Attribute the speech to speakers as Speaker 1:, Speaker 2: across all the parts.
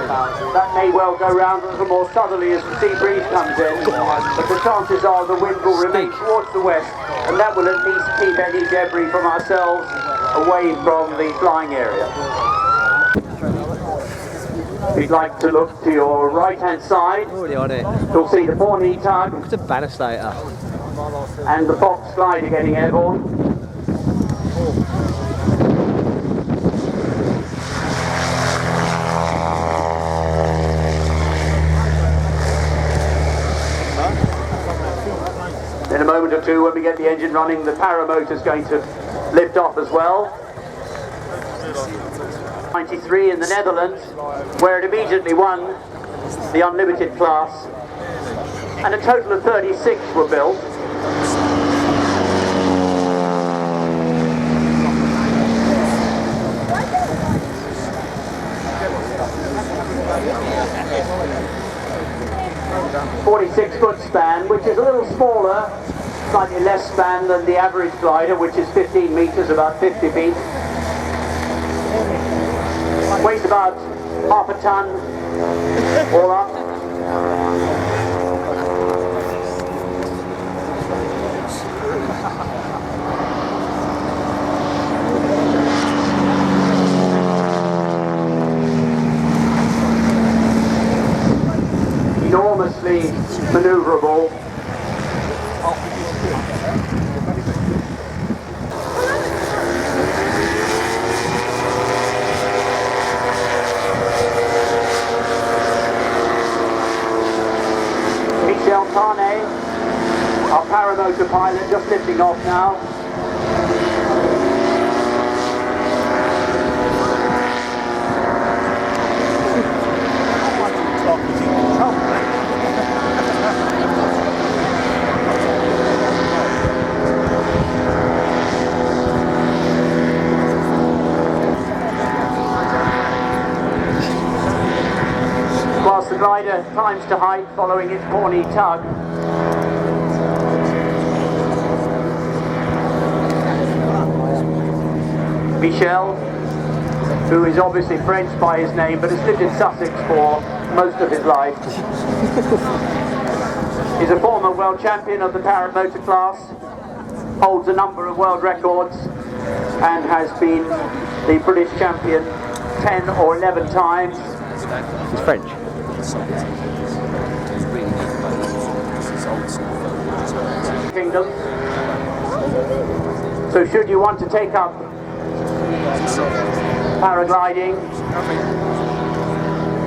Speaker 1: That may well go round a little more southerly as the sea breeze comes in, but the chances are the wind will remain towards the west, and that will at least keep any debris from ourselves away from the flying area. If you'd like to look to your right-hand side, you'll see the Pawnee tug and the Fox glider getting airborne. In a moment or two, when we get the engine running, the paramotor is going to lift off as well. 93 in the Netherlands, where it immediately won the unlimited class, and a total of 36 were built. .46-foot span, which is a little smaller, slightly less span than the average glider, which is 15 meters, about 50 feet. Weighs about half a ton all up. Enormously maneuverable. Pawnee, our paramotor pilot, just lifting off now. Whilst the glider climbs to height following its Pawnee tug, Michel, who is obviously French by his name but has lived in Sussex for most of his life, is a former world champion of the paramotor class, holds a number of world records, and has been the British champion 10 or 11 times.
Speaker 2: He's French.
Speaker 1: Kingdom. So should you want to take up paragliding,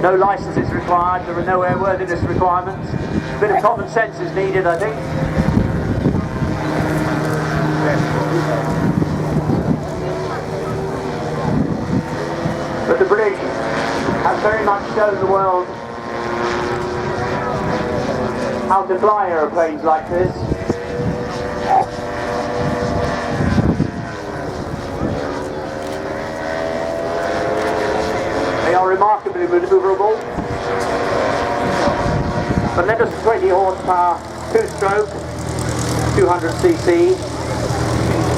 Speaker 1: no license is required, there are no airworthiness requirements. A bit of common sense is needed, I think. But the British have very much shown the world how to fly aeroplanes like this. They are remarkably maneuverable. But let us 20 horsepower, 2-stroke, 200cc.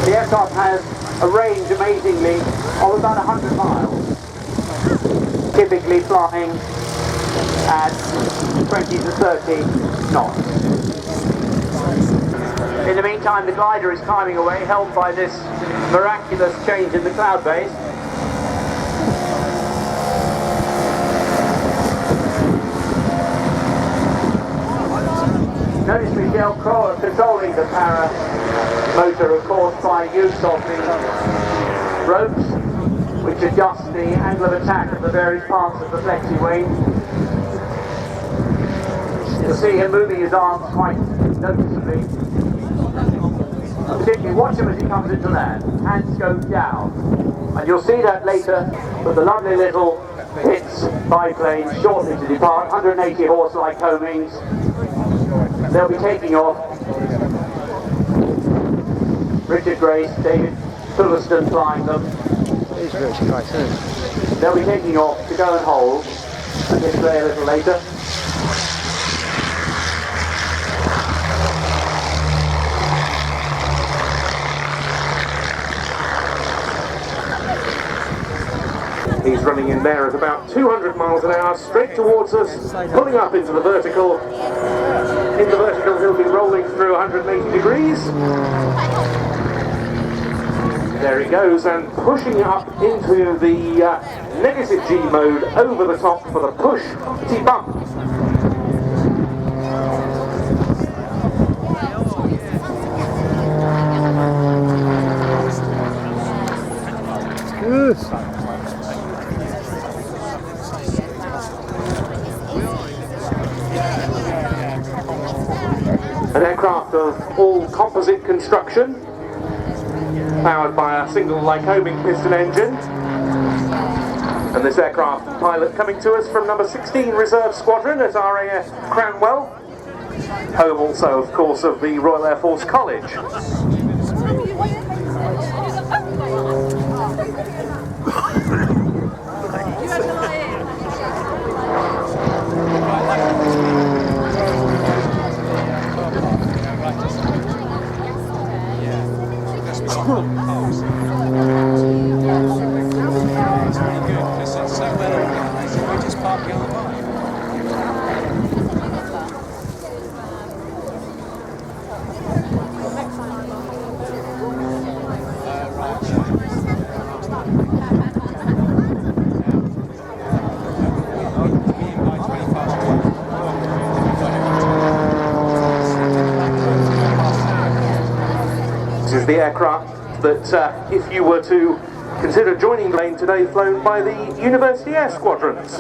Speaker 1: The aircraft has a range, amazingly, of about 100 miles. Typically flying at 20 to 30 knots. In the meantime, the glider is climbing away, helped by this miraculous change in the cloud base. Notice Michel controlling the para motor, of course, by use of the ropes, which adjust the angle of attack of the various parts of the flexi wing. You'll see him moving his arms quite noticeably. Particularly watch him as he comes into land. Hands go down. And you'll see that later with the lovely little Pitts biplane shortly to depart, 180 horse Lycomings. They'll be taking off. Richard Grace, David Fullerton flying them.
Speaker 2: It's virtually nice, isn't it?
Speaker 1: They'll be taking off to go and hold and display a little later. He's
Speaker 3: He's running in there at about 200 miles an hour, straight towards us, pulling up into the vertical. In the vertical, he'll be rolling through 180 degrees. There he goes, and pushing up into the negative G mode over the top for the push T-bump. An aircraft of all composite construction, powered by a single Lycoming piston engine. And this aircraft pilot coming to us from number 16 Reserve Squadron at RAF Cranwell, home also of course of the Royal Air Force College. This is the aircraft that, if you were to consider joining lane today, flown by the University Air Squadrons.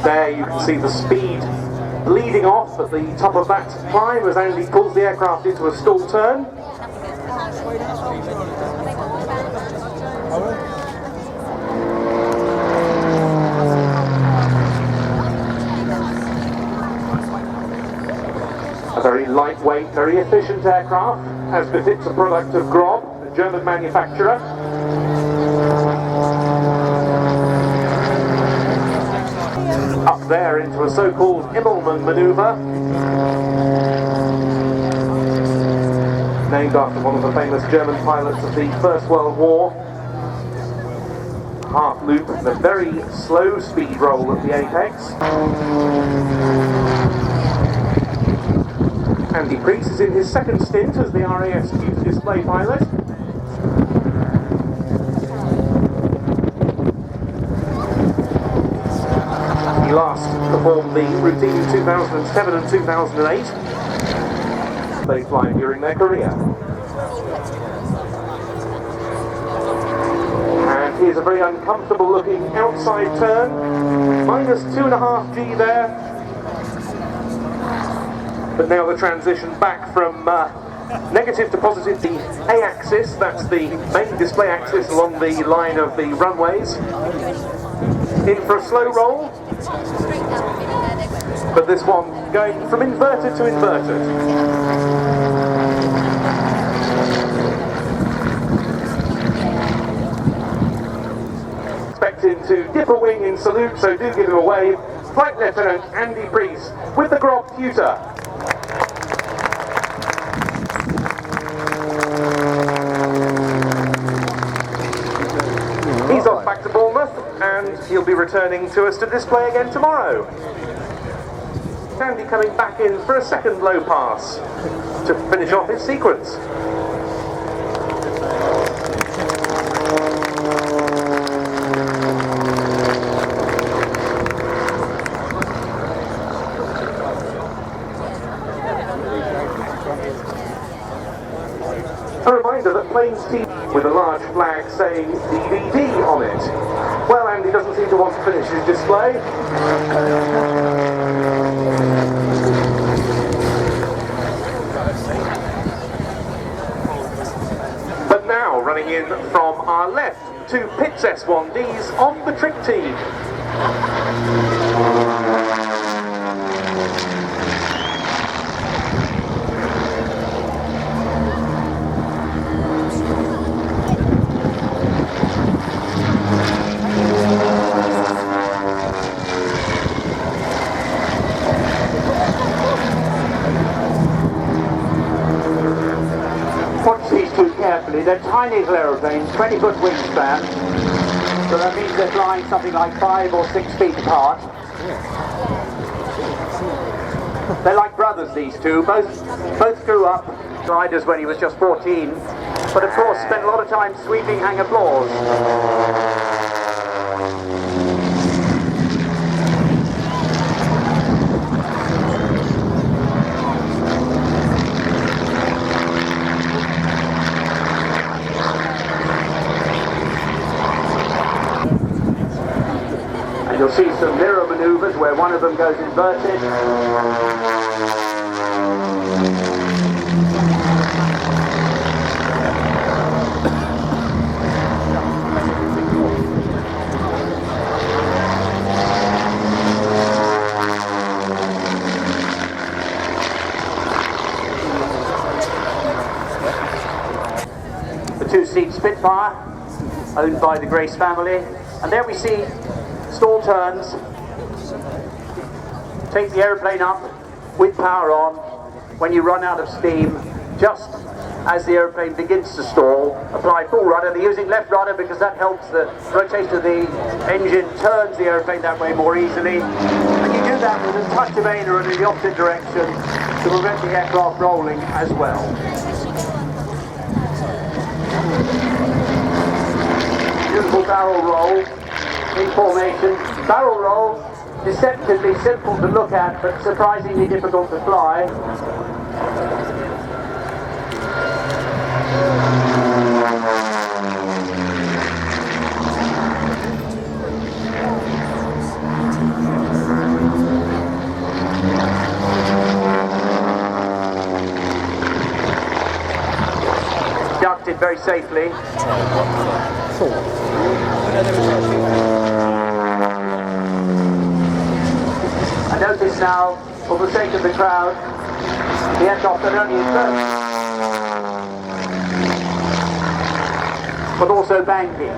Speaker 3: There you can see the speed bleeding off at the top of that climb as Andy pulls the aircraft into a stall turn. A very lightweight, very efficient aircraft, as befits a product of Grob, a German manufacturer. Up there into a so-called Immelmann manoeuvre, named after one of the famous German pilots of the First World War. Half loop and a very slow speed roll at the apex. Andy Priest is in his second stint as the RAF Tutor display pilot. He last performed the routine in 2007 and 2008. They fly during their career. And here's a very uncomfortable looking outside turn. Minus 2.5 G there. But now the transition back from negative to positive, the A-axis, that's the main display axis along the line of the runways. In for a slow roll. But this one going from inverted to inverted. Expecting to dip a wing in salute, so do give him a wave. Flight Lieutenant Andy Priest with the Grob Tutor. He's off back to Bournemouth, and he'll be returning to us to display again tomorrow. Andy coming back in for a second low pass to finish off his sequence. A reminder that planes team with a large flag saying DVD on it. Well, Andy doesn't seem to want to finish his display. But now, running in from our left, two Pitts S1Ds on the TRIG Team.
Speaker 1: See, they're tiny little aeroplanes, 20-foot wingspan, so that means they're flying something like 5 or 6 feet apart. They're like brothers, these two. Both grew up gliders when he was just 14, but of course spent a lot of time sweeping hangar floors. And you'll see some mirror maneuvers where one of them goes inverted. The two-seat Spitfire, owned by the Grace family. And there we see stall turns, take the aeroplane up with power on. When you run out of steam, just as the aeroplane begins to stall, apply full rudder. They're using left rudder because that helps the rotation of the engine, turns the aeroplane that way more easily. And you do that with a touch of aileron in the opposite direction to prevent the aircraft rolling as well. Beautiful barrel roll in formation. Barrel roll, deceptively simple to look at, but surprisingly difficult to fly. Conducted very safely. I notice now, for the sake of the crowd, the aircraft not only inverts, but also banking.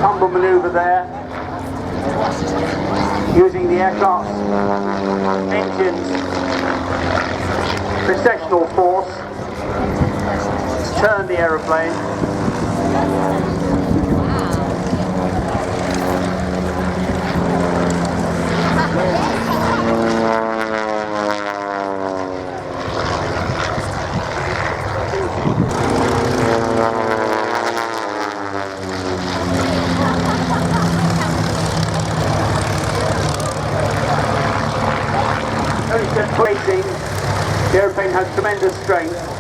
Speaker 1: Tumble manoeuvre there, using the aircraft's engine's recessional force to turn the aeroplane. Only just bracing, the aeroplane has tremendous strength.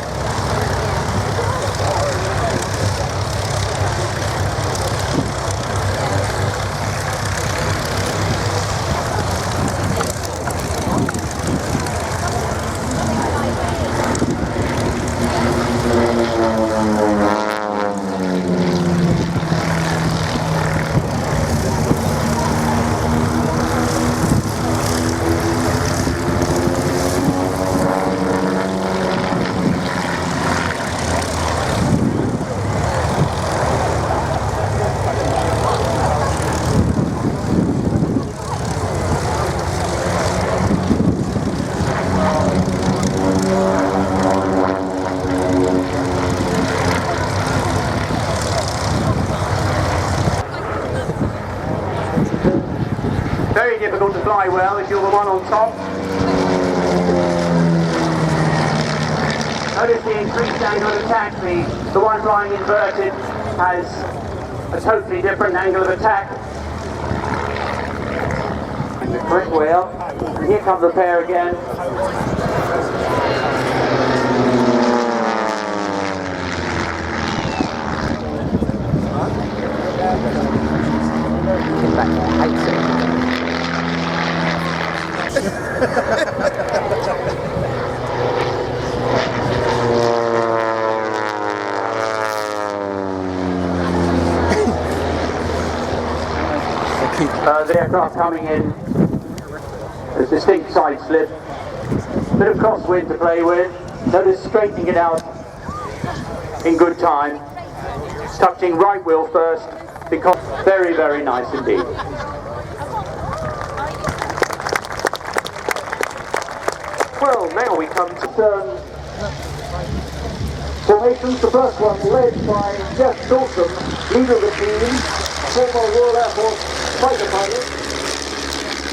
Speaker 1: Very difficult to fly well if you're the one on top. Notice the increased angle of attack. The one flying inverted has a totally different angle of attack. The correct wheel. And here comes the pair again. The aircraft coming in, there's distinct side slip, bit of crosswind to play with. Notice straightening it out in good time, touching right wheel first, because very, very nice indeed. Well, now we come to turn Formations, the first one led by Jeff Dawson, leader of the team, former Royal Air Force fighter pilot.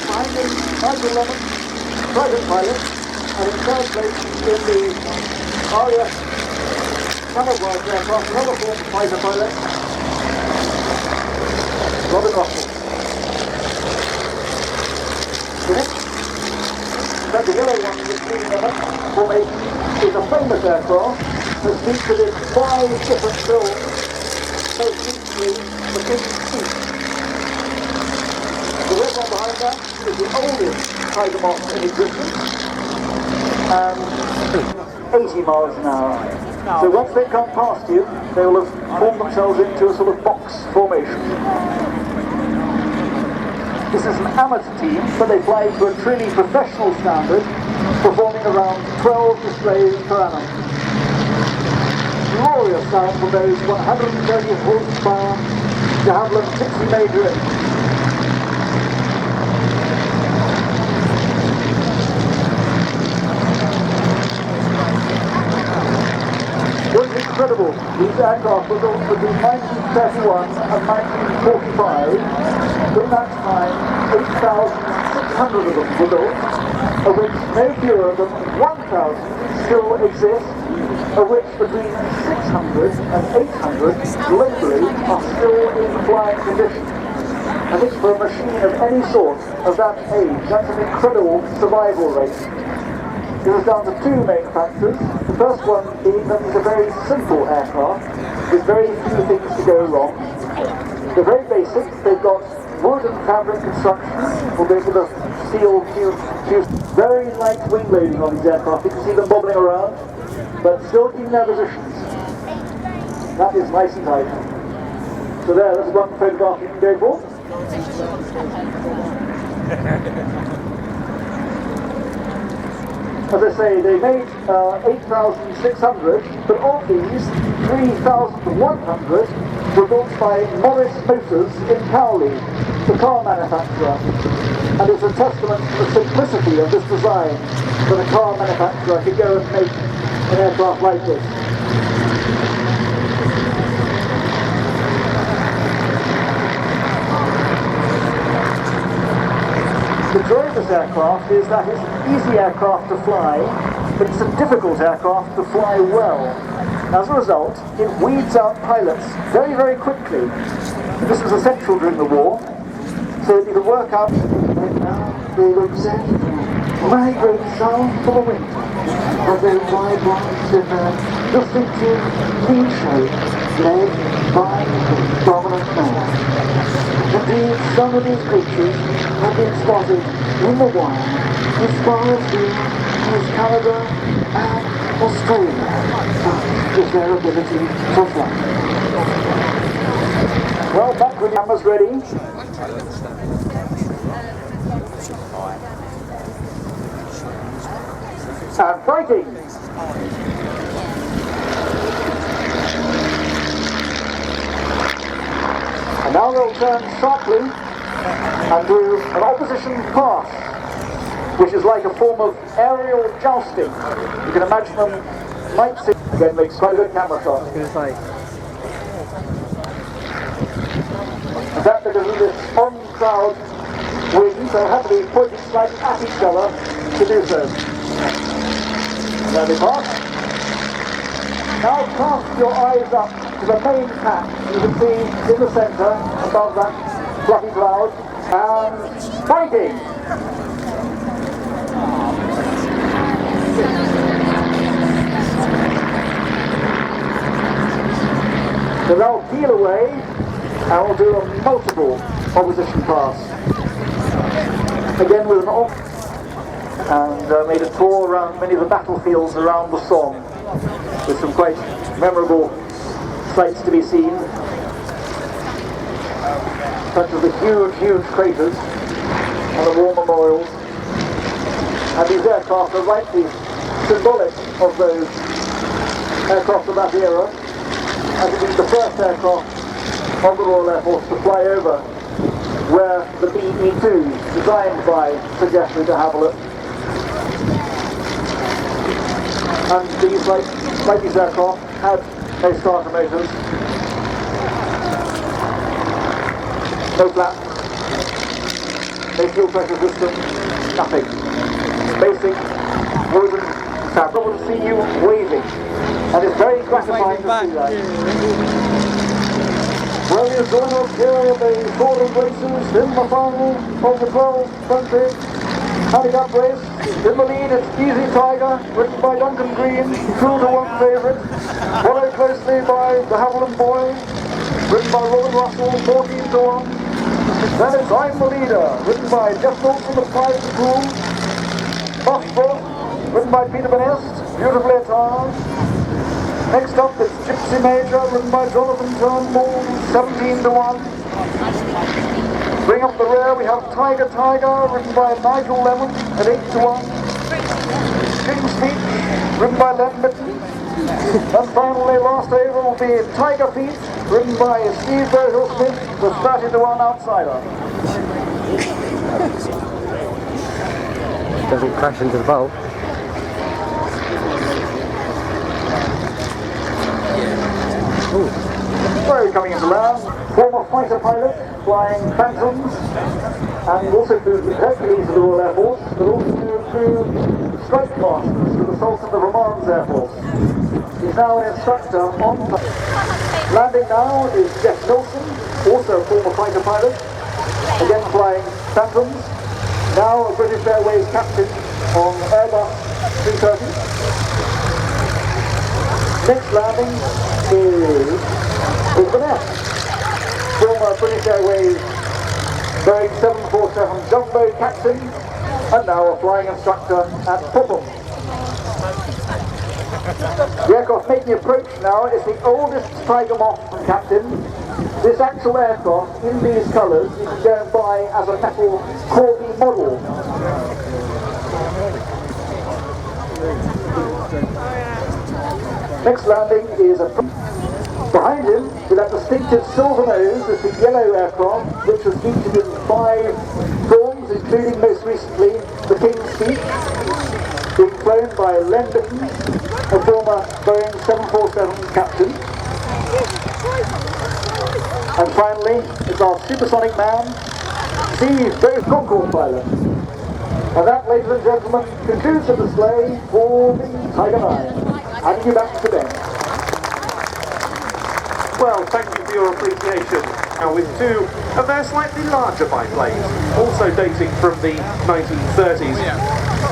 Speaker 1: Behind him, Michael Lemon, private pilot, and in third place in the RAF camouflage aircraft, another former fighter pilot, Robin Russell. The next, the yellow one with the formation is a famous aircraft that's featured in 5 different films, most recently The King's Speech. The red one behind that is the oldest Tiger Moth in existence, and 80 miles an hour. So once they come past you, they will have formed themselves into a sort of box formation. This is an amateur team, but they fly to a truly professional standard, performing around 12 displays per annum. Glorious sound from those 130 horsepower DeHavilland 60 major engines. What's incredible, these aircraft were built between 1931 and 1945. During that time, 8,600 of them were built, of which no fewer than 1,000 still exist, of which between 600 and 800 globally are still in flying condition. I think for a machine of any sort of that age, that's an incredible survival rate. It is down to 2 main factors. The first one being that it's a very simple aircraft with very few things to go wrong. They're very basic. They've got wood and fabric construction, albeit with a steel tube. Very light wing loading on these aircraft. You can see them bobbling around, but still keeping their positions. That is nice and tight. So there's one photograph you can go for. As I say, they made 8,600, but of these, 3,100 were built by Morris Motors in Cowley, the car manufacturer. And it's a testament to the simplicity of this design that a car manufacturer could go and make an aircraft like this. The joy of this aircraft is that it's an easy aircraft to fly, but it's a difficult aircraft to fly well. As a result, it weeds out pilots very, very quickly. This was essential during the war, so that you could work out. Right now, they represent migrating south for the winter, as they wide lines in a distinctive V-shape, led by the dominant male. Indeed, some of these creatures have been spotted in the wild as far as Canada and Australia. Such is their ability to fly. Well, back with the cameras ready. And fighting! And now they'll turn sharply and do an opposition pass, which is like a form of aerial jousting. You can imagine them might see. Again, makes quite a good camera shot. In fact, because of this on-crowd wind, they'll have to be pointing slightly at each other to do so. There they pass. Now cast your eyes up to the main patch. You can see in the centre, above that fluffy cloud, and fighting! So they'll peel away, and we'll do a multiple opposition pass. Again with an off, and made a tour around many of the battlefields around the Somme, with some quite memorable sights to be seen, such as the huge craters and the war memorials. And these aircraft are rightly symbolic of those aircraft of that era, as it is the first aircraft of the Royal Air Force to fly over where the BE-2, designed by Sir Geoffrey de Havilland. And these, like these aircraft, had no starter motors, no flaps, no fuel pressure system, nothing. Basic woven fabric. I want to see you waving, and it's very gratifying to see that. Well, you're going up here in the Shoreham races in the final of the 12 country handicap race. In the lead, it's Easy Tiger, written by Duncan Green, 2-1 favourite, followed closely by DeHavilland Boy, written by Robin Russell, 14-1. Then it's I'm the Leader, written by Jeff Wilson of Pride Pool. Moths, written by Peter Benest, beautifully attired. Next up, it's Gypsy Major, written by Jonathan Turnbull, 17-1. Bring up the rear, we have Tiger Tiger, written by Nigel Lemon, at 8-1. King's Feet, written by Len Mitten. And finally, last over will be Tiger Feet, written by Steve Burhill-Smith, the 30-1 outsider.
Speaker 2: Doesn't crash into the bowl.
Speaker 1: So coming into land, former fighter pilot flying Phantoms, and also flew the Hercules of the Royal Air Force, but also flew strike masters for the Sultan of Oman's Air Force. He's now an instructor on landing now is Jeff Milson, also a former fighter pilot, again flying Phantoms, now a British Airways captain on Airbus 330. Next landing is BBMF, former British Airways Boeing 747 Jumbo captain, and now a flying instructor at Buchon. The aircraft making approach now is the oldest Tiger Moth from captain. This actual aircraft, in these colours, you can go and buy as a metal Corby model. Next landing is behind him, with that distinctive silver nose, is the yellow aircraft, which was featured in 5 films, including most recently The King's Speech, being flown by Len Mitten, a former Boeing 747 captain. And finally, it's our supersonic man, Steve, both Concorde pilot. And that, ladies and gentlemen, concludes the display for the Tiger 9. Handing you back to Ben.
Speaker 3: Well, thank you for your appreciation. Now with 2 of their slightly larger biplanes, also dating from the 1930s.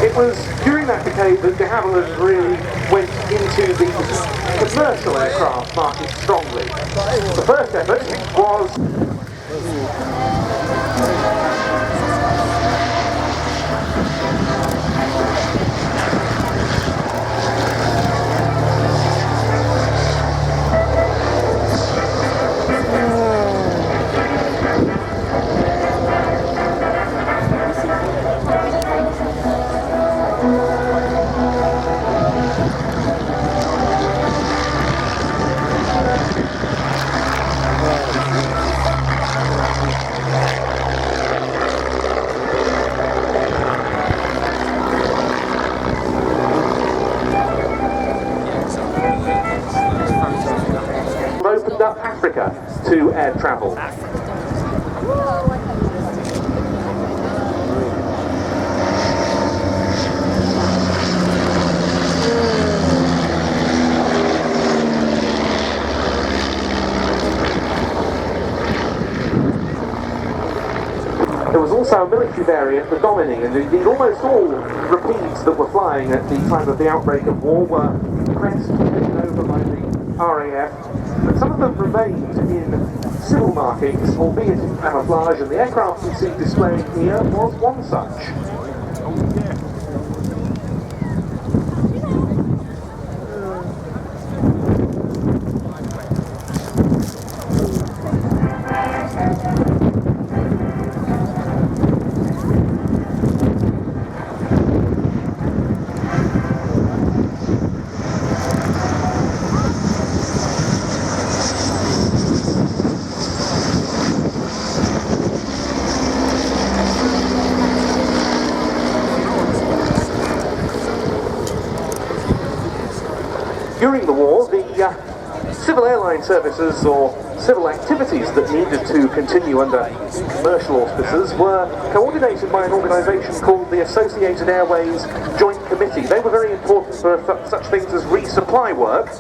Speaker 3: It was during that decade that DeHavilland really went into the commercial aircraft market strongly. The first effort was opened up Africa to air travel. There was also a military variant, the Domini, and indeed almost all Rapides that were flying at the time of the outbreak of war were pressed and taken over by the RAF, but some of them remained in civil markings, albeit in camouflage, and the aircraft you see displaying here was one such. During the war, the civil airline services or civil activities that needed to continue under commercial auspices were coordinated by an organisation called the Associated Airways Joint Committee. They were very important for such things as resupply work,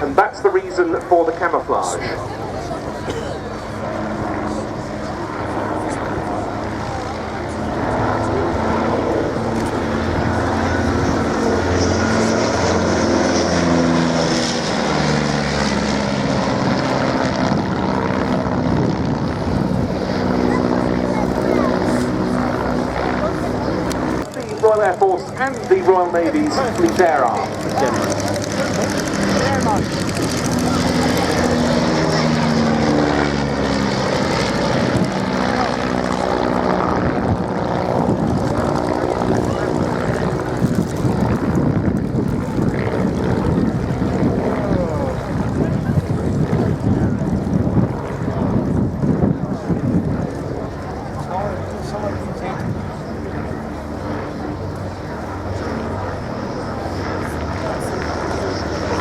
Speaker 3: and that's the reason for the camouflage. Royal Air Force and the Royal Navy's Fleet Air Arm.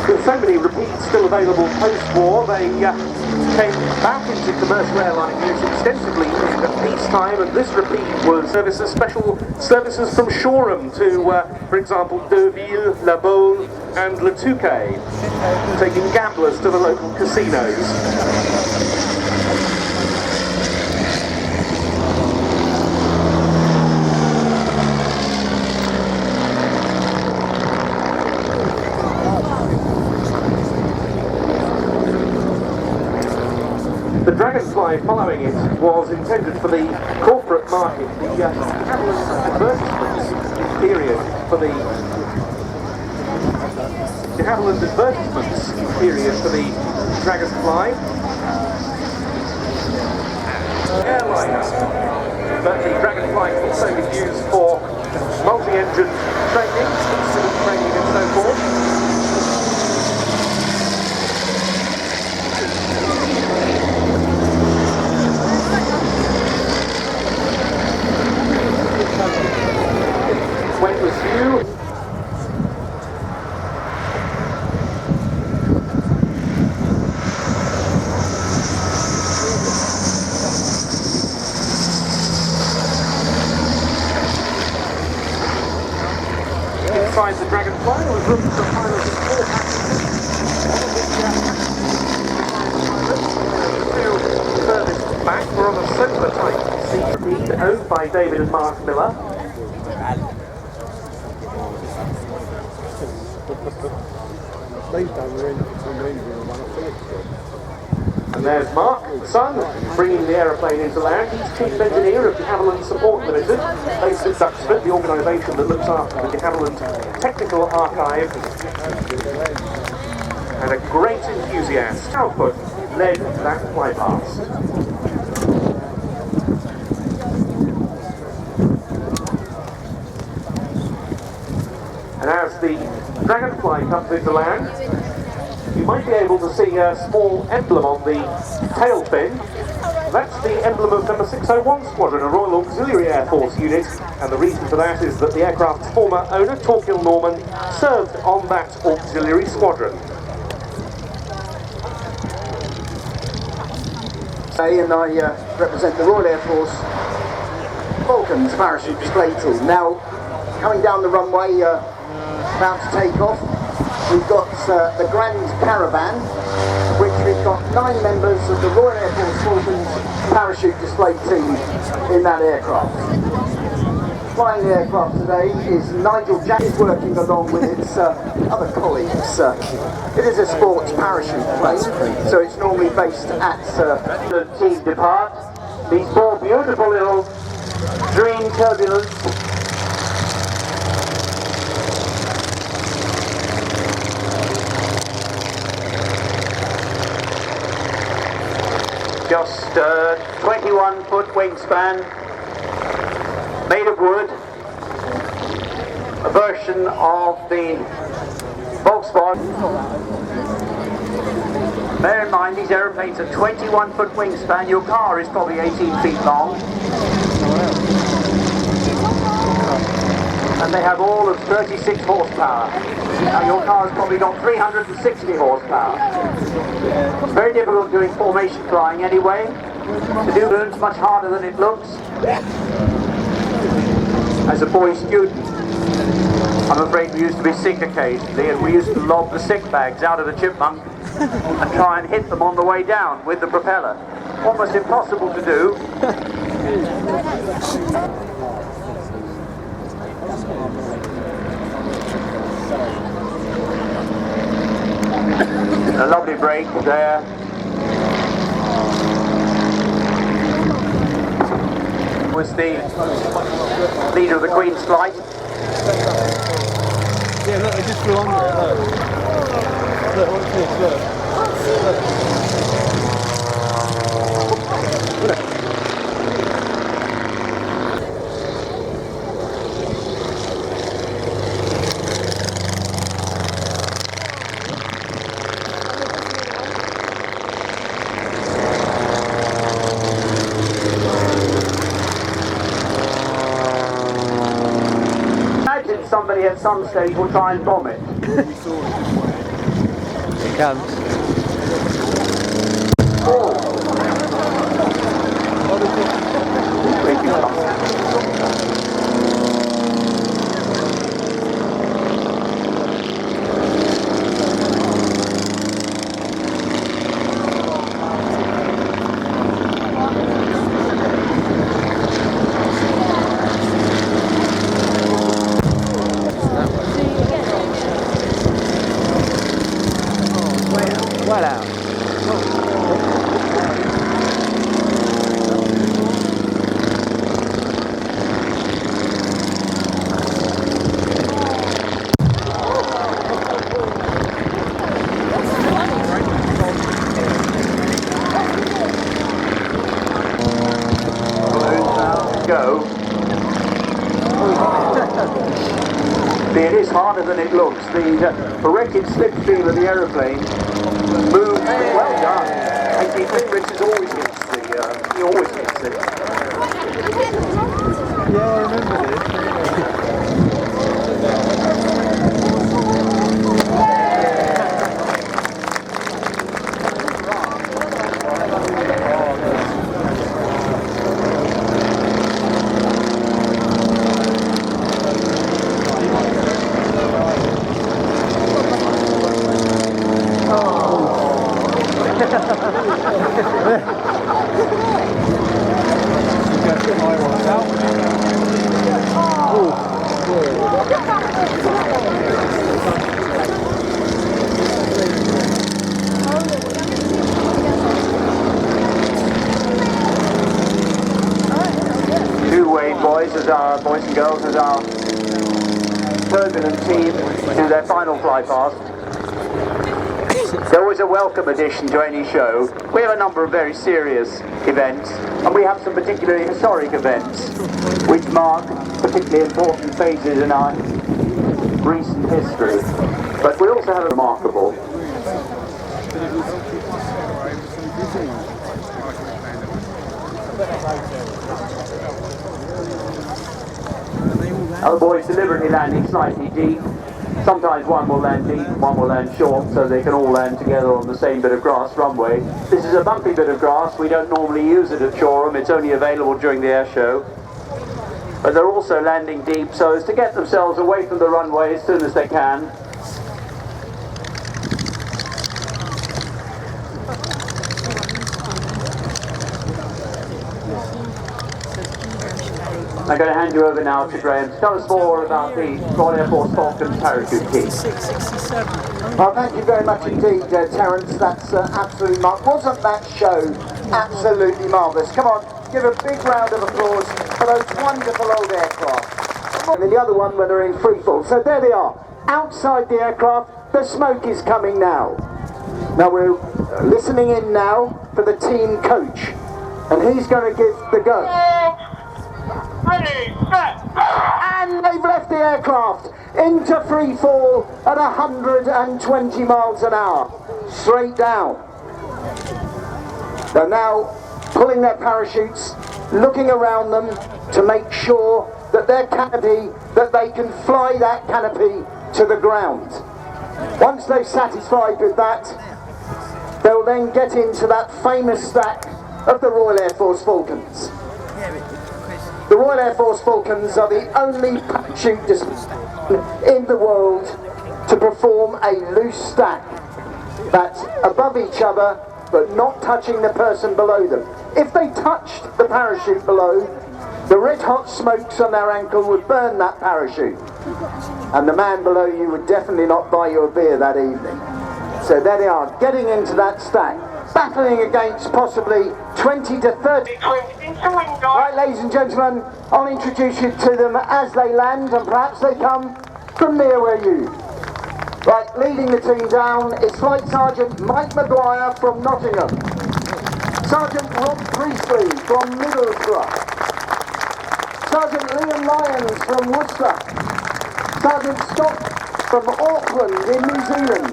Speaker 3: With so many Rapides still available post-war, they came back into commercial airline use extensively in peacetime, and this Rapide was special services from Shoreham to, for example, Deauville, La Baule and Le Touquet, taking gamblers to the local casinos. The Dragonfly following it was intended for the corporate market. The DeHavilland advertisements period for the DeHavilland advertisements period for the Dragonfly airliner. But the Dragonfly can also be used for multi-engine training, civil training and so forth. When it was new, inside the Dragonfly there was room for pilots and 4 passengers. Furthest back, we're on a solar type C-Rapide owned by David and Mark Miller. And there's Mark, the son, bringing the aeroplane into land. He's Chief Engineer of DeHavilland Support Limited, based at Duxford, the organisation that looks after the DeHavilland Technical Archive. And a great enthusiast. Output led that flypast. And as the Dragonfly comes into land, you might be able to see a small emblem on the tail fin. That's the emblem of number 601 Squadron, a Royal Auxiliary Air Force unit, and the reason for that is that the aircraft's former owner, Torquil Norman, served on that auxiliary squadron.
Speaker 4: And I represent the Royal Air Force Falcons parachute display team. Now, coming down the runway, about to take off, we've got the Grand Caravan, which we've got 9 members of the Royal Air Force Falcons parachute display team in that aircraft. Flying the aircraft today is Nigel Jack, is working along with its other colleagues. It is a sports parachute plane, so it's normally based at
Speaker 1: The team depart. These 4 beautiful little green turbulence. Just 21-foot wingspan, made of wood, a version of the Volkswagen. Bear in mind these aeroplanes are 21-foot wingspan, your car is probably 18 feet long. and they have all of 36 horsepower. Now your car's probably got 360 horsepower. It's very difficult doing formation flying anyway. To do it's much harder than it looks. As a boy student, I'm afraid we used to be sick occasionally, and we used to lob the sick bags out of the Chipmunk and try and hit them on the way down with the propeller. Almost impossible to do. A lovely break there. Was the leader of the Queen's flight.
Speaker 2: Yeah, look, they just flew under it, look. Look, watch this, look.
Speaker 1: Somebody at some stage will try and bomb it.
Speaker 2: Here it comes. Well out.
Speaker 1: Go. It is harder than it looks. The wreckage slipstream of the aeroplane moves well done. And the Richards always hits he always hits it.
Speaker 2: Yeah, I remember this.
Speaker 1: Boys and girls, as our Turbulent Team do their final fly past. They're always a welcome addition to any show. We have a number of very serious events, and we have some particularly historic events which mark particularly important phases in our recent history. But we also have a remarkable. Our boys deliberately landing slightly deep. Sometimes one will land deep, one will land short, so they can all land together on the same bit of grass runway. This is a bumpy bit of grass. We don't normally use it at Shoreham. It's only available during the air show. But they're also landing deep so as to get themselves away from the runway as soon as they can. I'm going to hand you over now to Graham to tell us more about the Royal Air Force Falcons parachute team.
Speaker 4: Well, thank you very much indeed, Terence. That's absolutely marvellous. Wasn't that show absolutely marvellous? Come on, give a big round of applause for those wonderful old aircraft. And then the other one when they're in free fall. So there they are, outside the aircraft. The smoke is coming now. Now we're listening in now for the team coach, and he's going to give the go. Ready, set. And they've left the aircraft into free fall at 120 miles an hour, straight down. They're now pulling their parachutes, looking around them to make sure that their canopy, that they can fly that canopy to the ground. Once they're satisfied with that, they'll then get into that famous stack of the Royal Air Force Falcons. The Royal Air Force Falcons are the only parachute discipline in the world to perform a loose stack that's above each other but not touching the person below them. If they touched the parachute below, the red hot smokes on their ankle would burn that parachute, and the man below you would definitely not buy you a beer that evening. So there they are, getting into that stack, battling against possibly 20 to 30. Right, ladies and gentlemen, I'll introduce you to them as they land, and perhaps they come from near where you. Right, leading the team down is Flight Sergeant Mike Maguire from Nottingham, Sergeant Rob Priestley from Middlesbrough, Sergeant Liam Lyons from Worcester, Sergeant Scott from Auckland in New Zealand,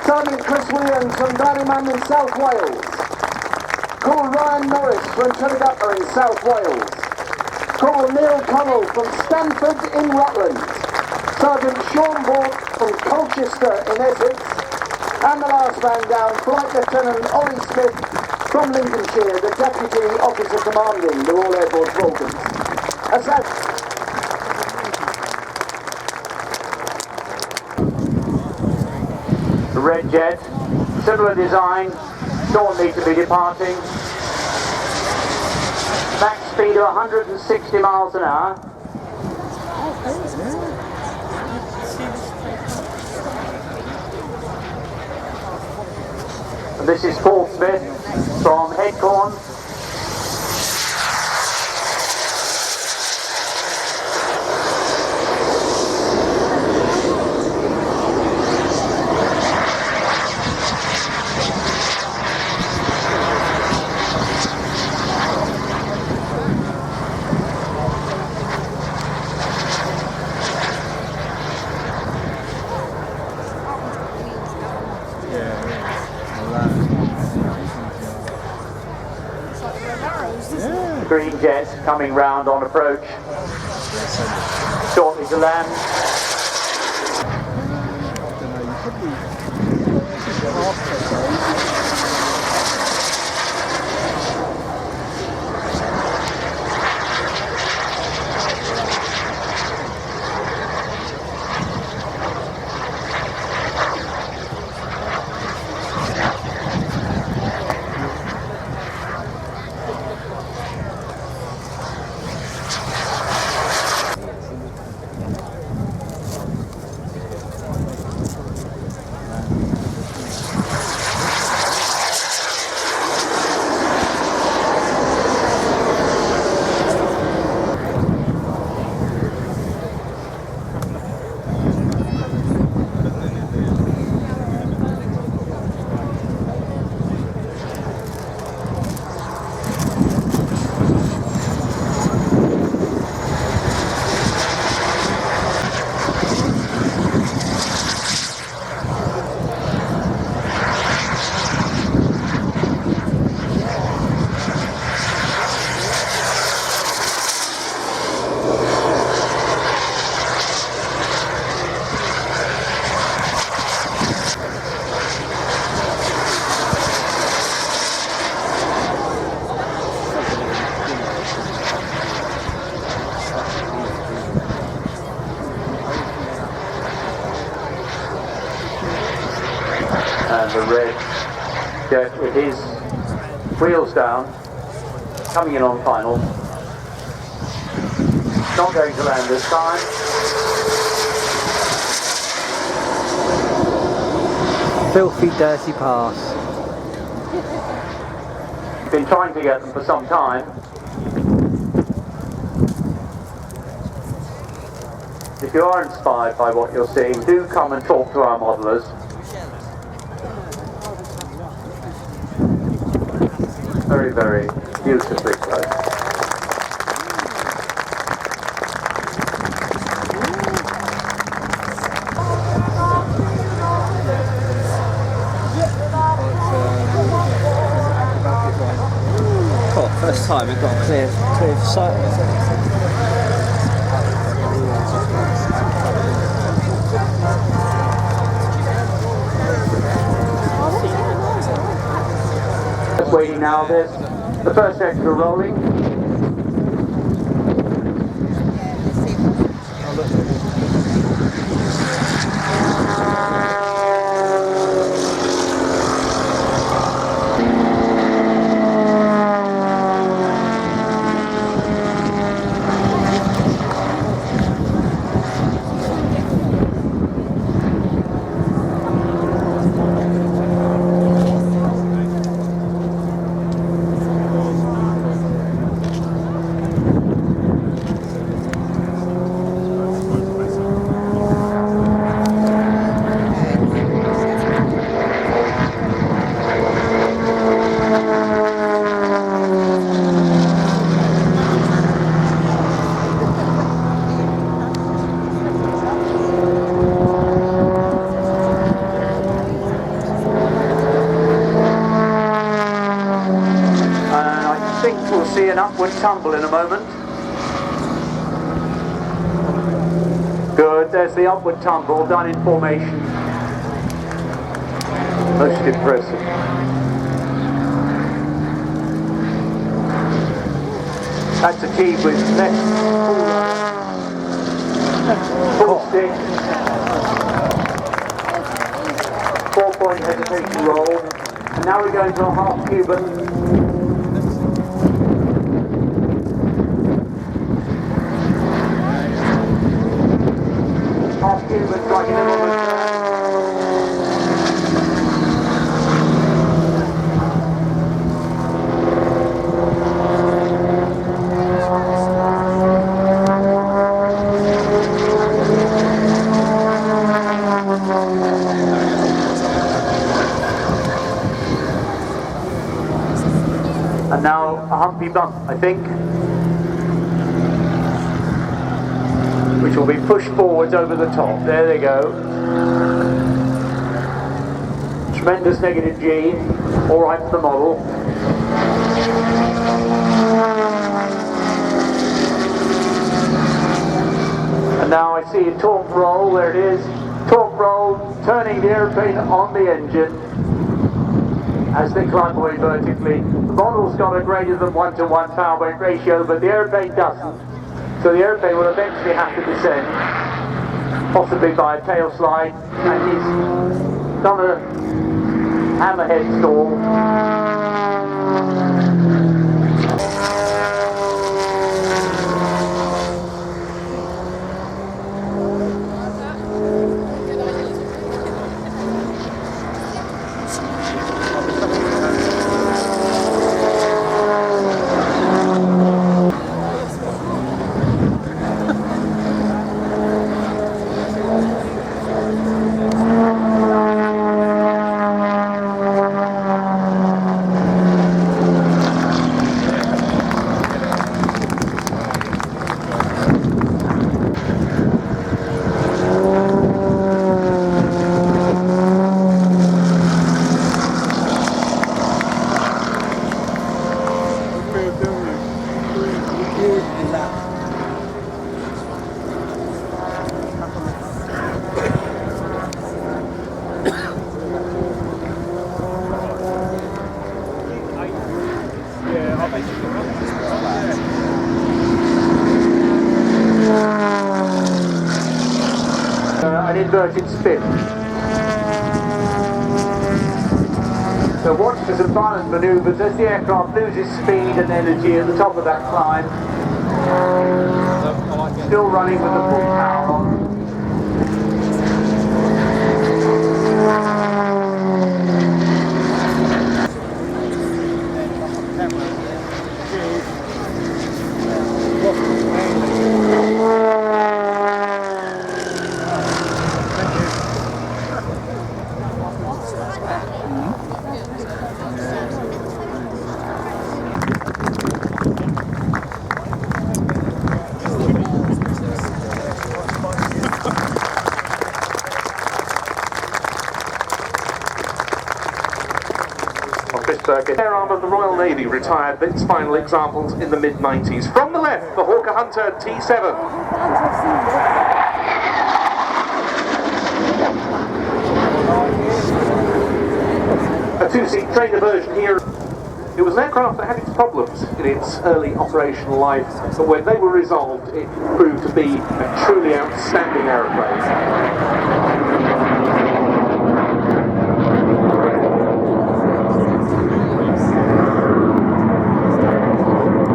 Speaker 4: Sergeant Chris Williams from Ballymun in South Wales, Corporal Ryan Norris from Tullygupper in South Wales, Corporal Neil Connell from Stanford in Rutland, Sergeant Sean Bork from Colchester in Essex, and the last man down, Flight Lieutenant Ollie Smith from Lincolnshire, the Deputy Officer Commanding the Royal Air Force Falcons. That's that.
Speaker 1: The red jet, similar design, shortly to be departing. Max speed of 160 miles an hour. And this is Paul Smith from Headcorn. Green jet coming round on approach, shortly to land. And the red jet with his wheels down, coming in on final. Not going to land this time.
Speaker 2: Filthy, dirty pass.
Speaker 1: Been trying to get them for some time. If you are inspired by what you're seeing, do come and talk to our modelers. Very, very beautifully close.
Speaker 2: Oh, first time we've got clear sight.
Speaker 1: waiting now. There's the first extra rolling. See an upward tumble in a moment. Good, there's the upward tumble done in formation. Most impressive. That's achieved with left full stick. 4-point hesitation roll. And now we're going to a half Cuban. And now a humpy bump, I think, which will be pushed forwards over the top. There they go. Tremendous negative G, all right for the model. And now I see a torque roll, there it is. Torque roll, turning the airplane on the engine as they climb away vertically. The model's got a greater than 1-to-1 power weight ratio, but the airplane doesn't. So the airplane will eventually have to descend, possibly by a tail slide, and he's done a hammerhead stall. An inverted spin. So watch for some violent manoeuvres as the aircraft loses speed and energy at the top of that climb. Still running with the full power on. Air Arm of the Royal Navy retired its final examples in the mid-90s. From the left, the Hawker Hunter T7. A two-seat trainer version here.
Speaker 3: It was an aircraft that had its problems in its early operational life, but when they were resolved, it proved to be a truly outstanding aeroplane.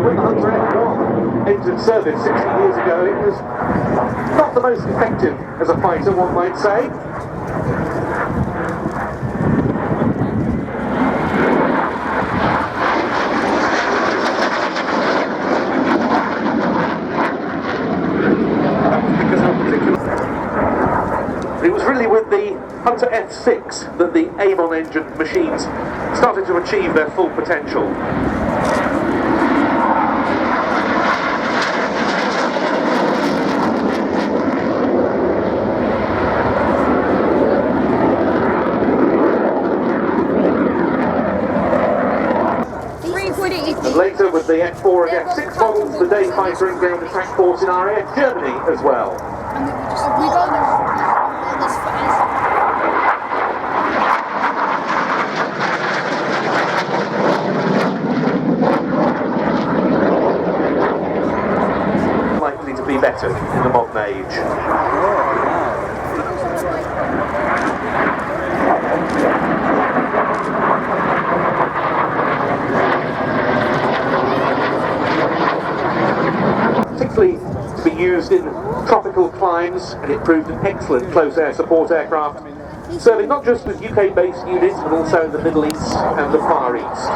Speaker 3: When the Hunter F1 entered service 60 years ago, it was not the most effective as a fighter, one might say. It was really with the Hunter F6 that the Avon engine machines started to achieve their full potential. And later with the F4 and F6 models, the day fighter and ground attack force in RAF Germany as well. Likely to be better in the modern age. Particularly to be used in tropical climes, and it proved an excellent close air support aircraft, serving not just with UK-based units but also in the Middle East and the Far East.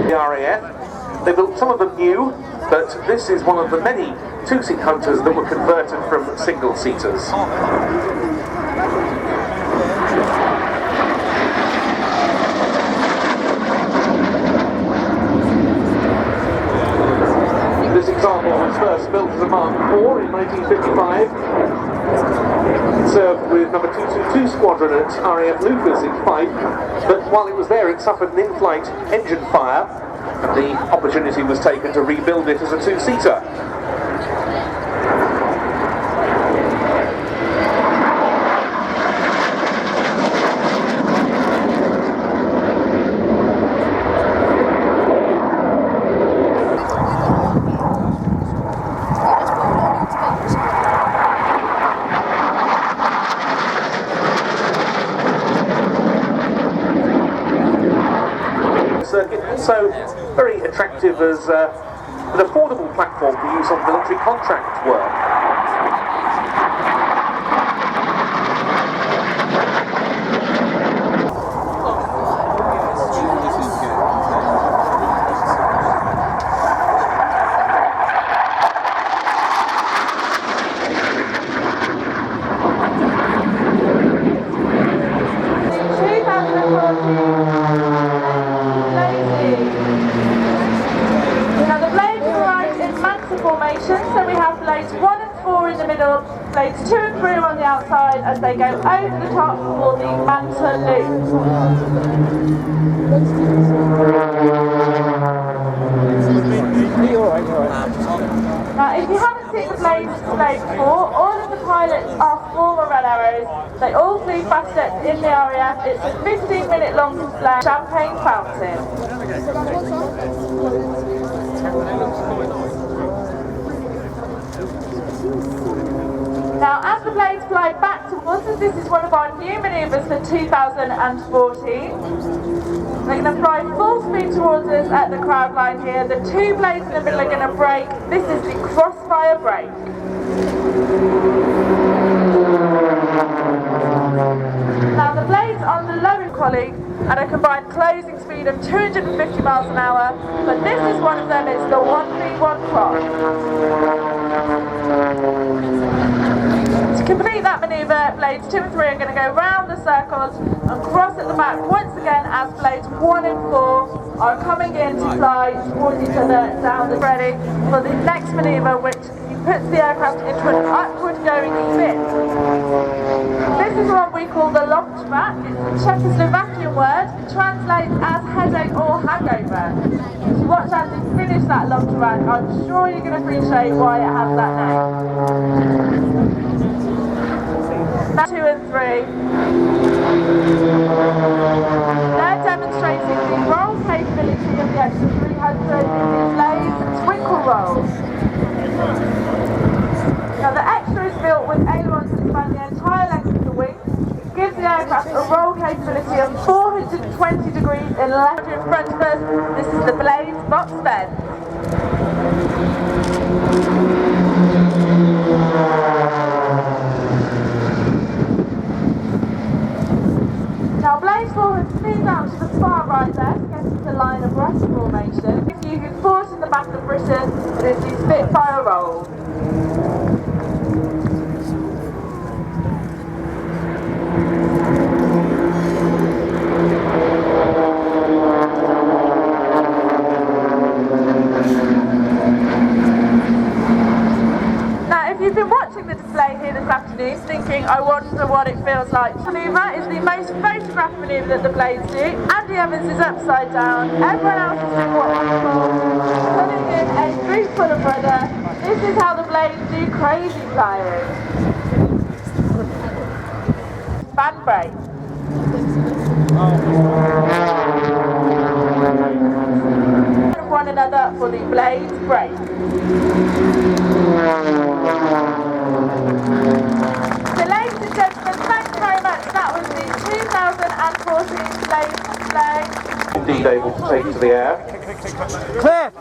Speaker 3: The RAF, they built some of them new, but this is one of the many two-seat Hunters that were converted from single-seaters. This example was first built as a Mark IV in 1955. It served with number 222 Squadron at RAF Lucas in Fife, but while it was there it suffered an in-flight engine fire, and the opportunity was taken to rebuild it as a two-seater. Circuit, also very attractive as an affordable platform for use on military contract work.
Speaker 5: Now the blades are right in Manta formation, so we have blades 1 and 4 in the middle, blades 2 and 3 on the outside as they go over the top for the Manta loop. Now if you haven't seen the blades displayed before, all of the pilots are former Red Arrows. They all flew fast jets in the RAF. It's a 15-minute long display, champagne fountain. Now, as the blades fly back towards us, this is one of our new manoeuvres for 2014. They're going to fly full speed towards us at the crowd line here. The two blades in the middle are going to brake. This is the crossfire brake. Now, the blades on the lower colleague at a combined closing speed of 250 miles an hour, but this is one of them, it's the 1v1 cross. To complete that manoeuvre, blades 2 and 3 are going to go round the circles and cross at the back once again as blades 1 and 4 are coming in to fly towards each other down the ready for the next manoeuvre, which you puts the aircraft into an upward going spin. This is what we call the loft back. It's a Czechoslovakian word. It translates as headache or hangover. If you watch Andy finish that loft back, I'm sure you're going to appreciate why it has that name. 2 and 3. They're demonstrating the roll capability of the extra 300 in the blades twinkle rolls. Now the extra is built with ailerons that span the entire length of the wing. It gives the aircraft a roll capability of 420 degrees in left. In front of us, this is the blades box bend. Now blades forward, speed down to the far right there to get into line of rest formation. If you can force in the back of Britain, it is the Spitfire roll. You've been watching the display here this afternoon thinking, I wonder what it feels like. Manoeuvre is the most photographed manoeuvre that the blades do. Andy Evans is upside down, everyone else is doing what he's called, pulling in a group full of rudder. This is how the blades do crazy flying. Fan brake. One another for the blades brake. So ladies and gentlemen, thanks very much. That was the 2014 Blades display.
Speaker 3: Indeed able to take to the air.
Speaker 2: Clear!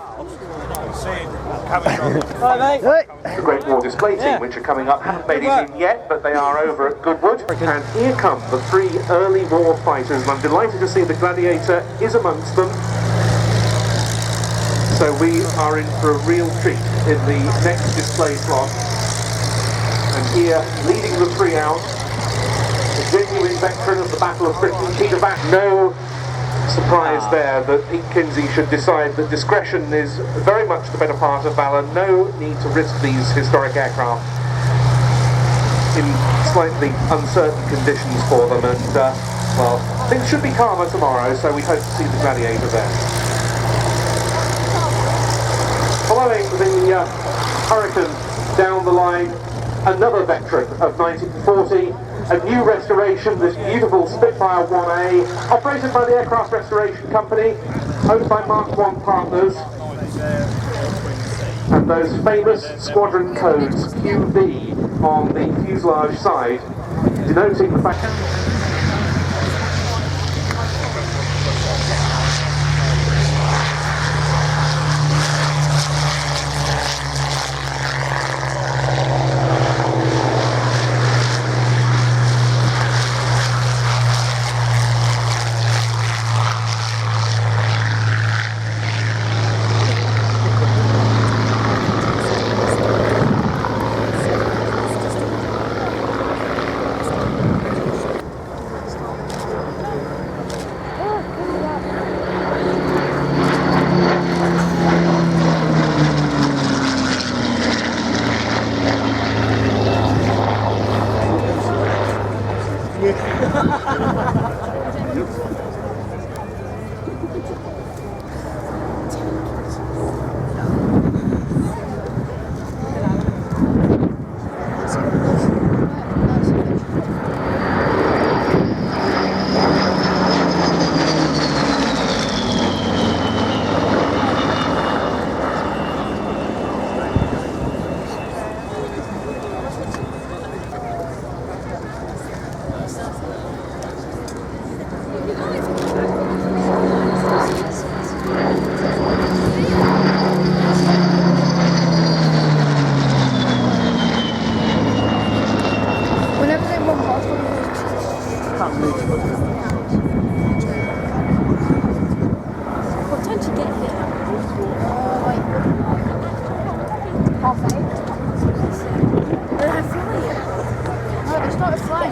Speaker 3: The Great War Display Team, which are coming up, haven't made it in yet, but they are over at Goodwood. And here come the 3 early war fighters, and I'm delighted to see the Gladiator is amongst them. So we are in for a real treat in the next display slot. And here, leading the 3 out, the genuine veteran of the Battle of Britain, Peter Back. No surprise there that Pete Kinsey should decide that discretion is very much the better part of valour. No need to risk these historic aircraft in slightly uncertain conditions for them. And, well, things should be calmer tomorrow, so we hope to see the Gladiator there. Following the Hurricane down the line, another veteran of 1940, a new restoration, this beautiful Spitfire 1A, operated by the Aircraft Restoration Company, owned by Mark I partners, and those famous squadron codes QB on the fuselage side, denoting the fact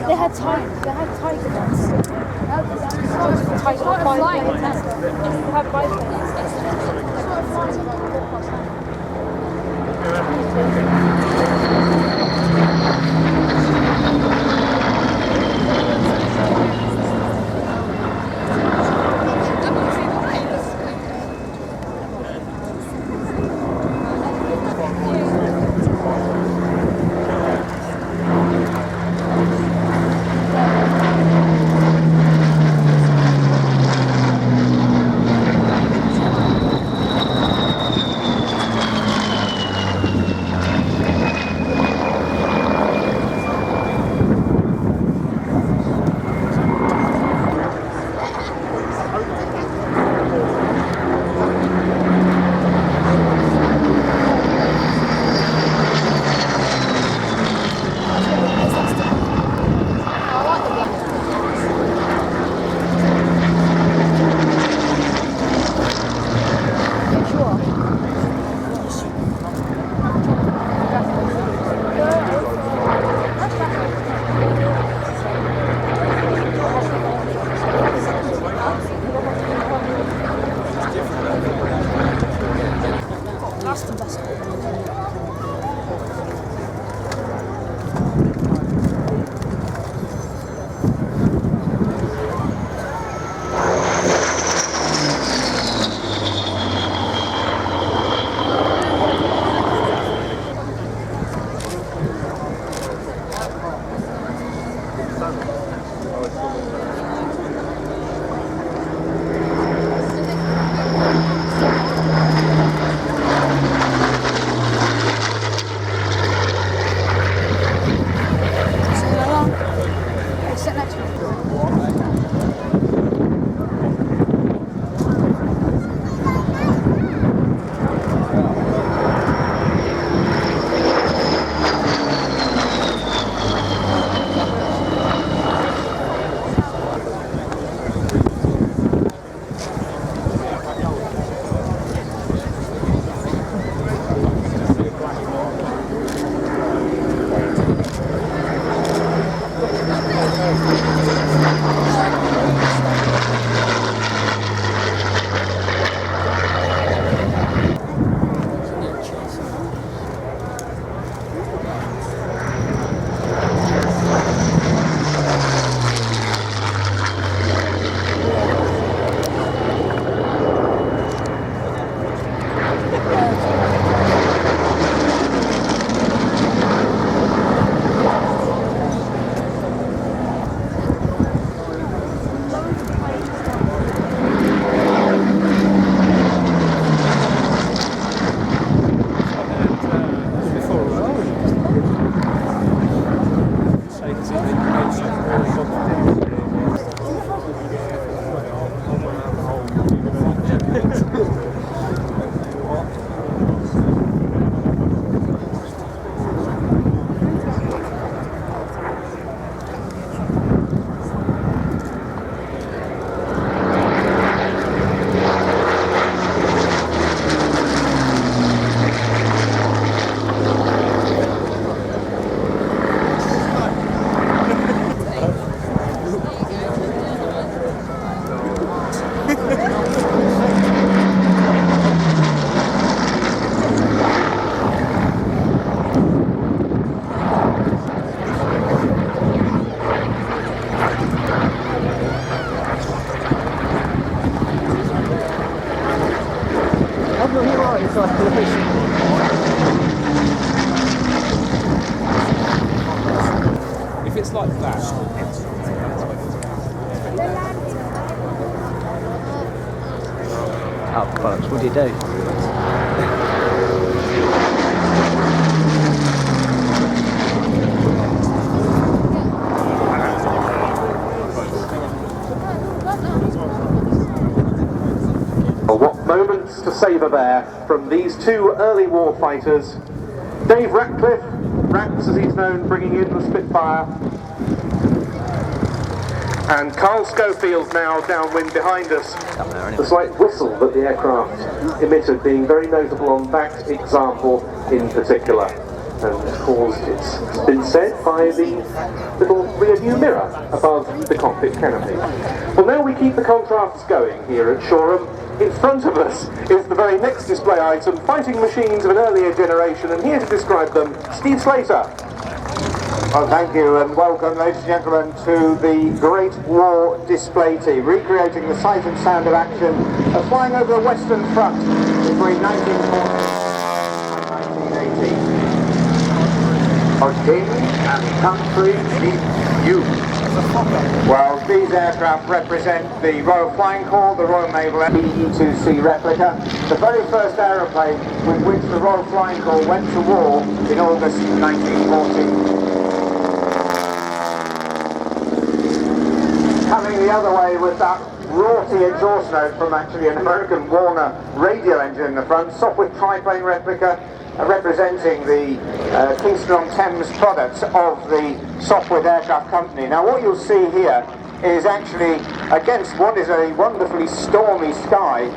Speaker 6: They had time. They had tiger ones. Tiger flying. They had biplanes.
Speaker 2: If it's like that.
Speaker 7: Oh, bollocks, what do you do?
Speaker 3: Well, what moments to savour there from these two early war fighters. Dave Ratcliffe, Rats as he's known, bringing in the Spitfire. And Carl Schofield now downwind behind us. The slight whistle that the aircraft emitted being very notable on that example in particular. And caused, it's been said, by the little rear view mirror above the cockpit canopy. Well, now we keep the contrasts going here at Shoreham. In front of us is the very next display item, fighting machines of an earlier generation, and here to describe them, Steve Slater.
Speaker 4: Well, thank you and welcome, ladies and gentlemen, to the Great War Display Team, recreating the sight and sound of action of flying over the Western Front between 1940 and 1980. Our king and country need you. Well, these aircraft represent the Royal Flying Corps, the Royal Naval E-2C replica, the very first aeroplane with which the Royal Flying Corps went to war in August 1940. Coming the other way with that raughty exhaust note from actually an American Warner radio engine in the front, Sopwith triplane replica representing the Kingston-on-Thames products of the Sopwith Aircraft Company. Now what you'll see here is actually against what is a wonderfully stormy sky,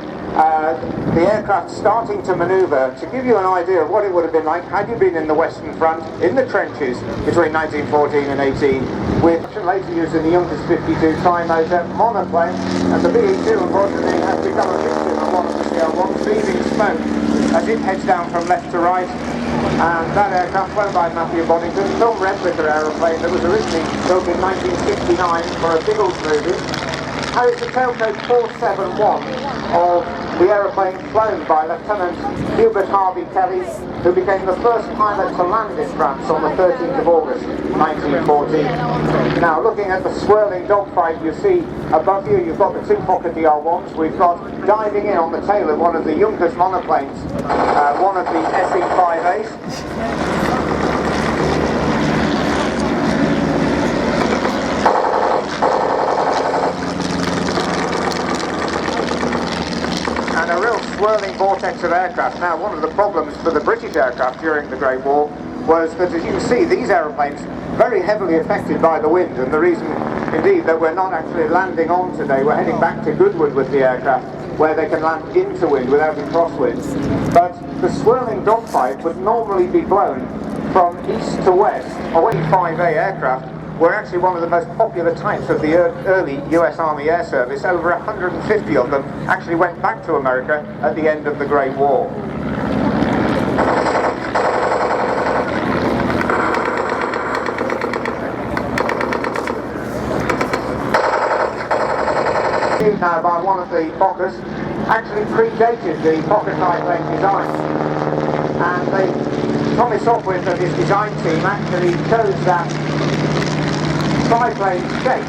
Speaker 4: the aircraft starting to manoeuvre. To give you an idea of what it would have been like had you been in the Western Front, in the trenches between 1914 and 18, with later used in the Junkers 52 tri-motor monoplane, and the BE-2 unfortunately has become a victim of one of the CL-1s, leaving smoke as it heads down from left to right. And that aircraft, flown by Matthew Boddington, film replica aeroplane that was originally built in 1969 for a Biggles movie, carries the tailcode 471 of the aeroplane flown by Lieutenant Hubert Harvey Kelly, who became the first pilot to land in France on the 13th of August 1914. Now, looking at the swirling dogfight you see above you, you've got the two Fokker DR-1s. We've got diving in on the tail of one of the Junkers monoplanes, one of the SE-5As. And a real swirling vortex of aircraft. Now, one of the problems for the British aircraft during the Great War was that, as you can see, these aeroplanes very heavily affected by the wind, and the reason indeed that we're not actually landing on today, we're heading back to Goodwood with the aircraft, where they can land into wind without a crosswind. But the swirling dogfight would normally be blown from east to west. Our 5A aircraft were actually one of the most popular types of the early US Army Air Service. Over 150 of them actually went back to America at the end of the Great War. Now by one of the Fokkers, actually predated the Fokker triplane design, and Tommy Sopwith and his design team actually chose that triplane shape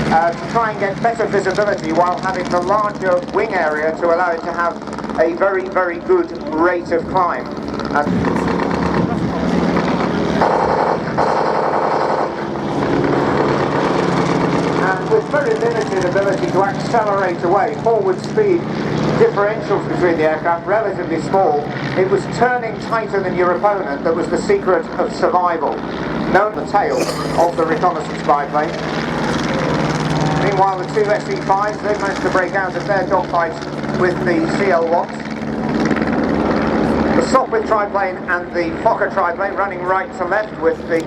Speaker 4: to try and get better visibility while having the larger wing area to allow it to have a very, very good rate of climb. And with very limited ability to accelerate away, forward speed differentials between the aircraft relatively small, it was turning tighter than your opponent that was the secret of survival. Known the tail of the reconnaissance biplane. Meanwhile, the two SE-5s, they managed to break out of their dogfights with the CL-1s. The Sopwith triplane and the Fokker triplane running right to left with the,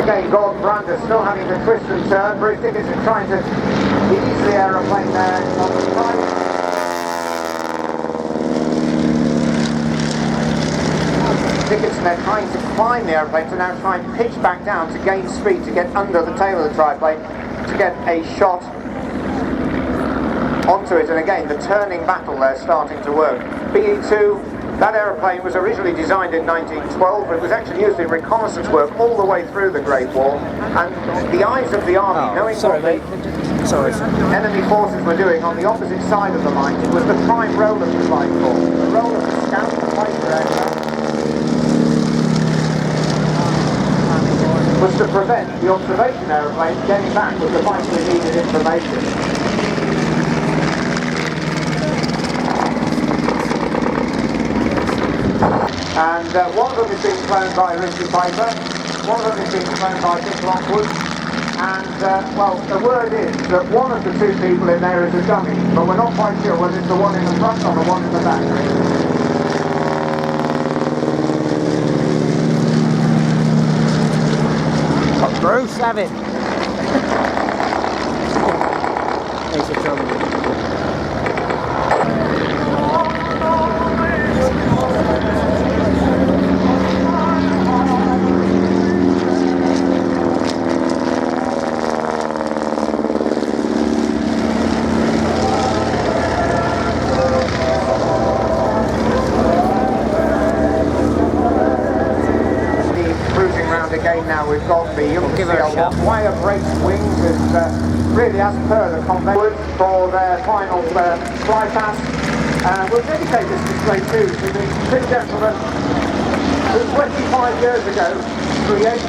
Speaker 4: again, Gordon Brander still having to twist and turn. Bruce Dickinson trying to ease the aeroplane there on the side. Dickinson, they're trying to climb the aeroplane to now try and pitch back down to gain speed to get under the tail of the triplane to get a shot onto it, and again the turning battle there starting to work. BE-2, that aeroplane was originally designed in 1912, but it was actually used in reconnaissance work all the way through the Great War, and the eyes of the army, knowing what the enemy forces were doing on the opposite side of the lines, was the prime role of the flight corps. The role of the scout and fighter aircraft was to prevent the observation aeroplanes getting back with the vitally needed information. And one of them is being flown by Richard Piper, one of them is being flown by Dick Lockwood, and well, the word is that one of the two people in there is a dummy, but we're not quite sure whether it's the one in the front or the one in the back.
Speaker 2: Bruce, have it. Thanks for coming.
Speaker 4: Now we've got the wire braced wings with really as per the convention for their final fly past. We'll dedicate this display too to the two gentlemen who 25 years ago created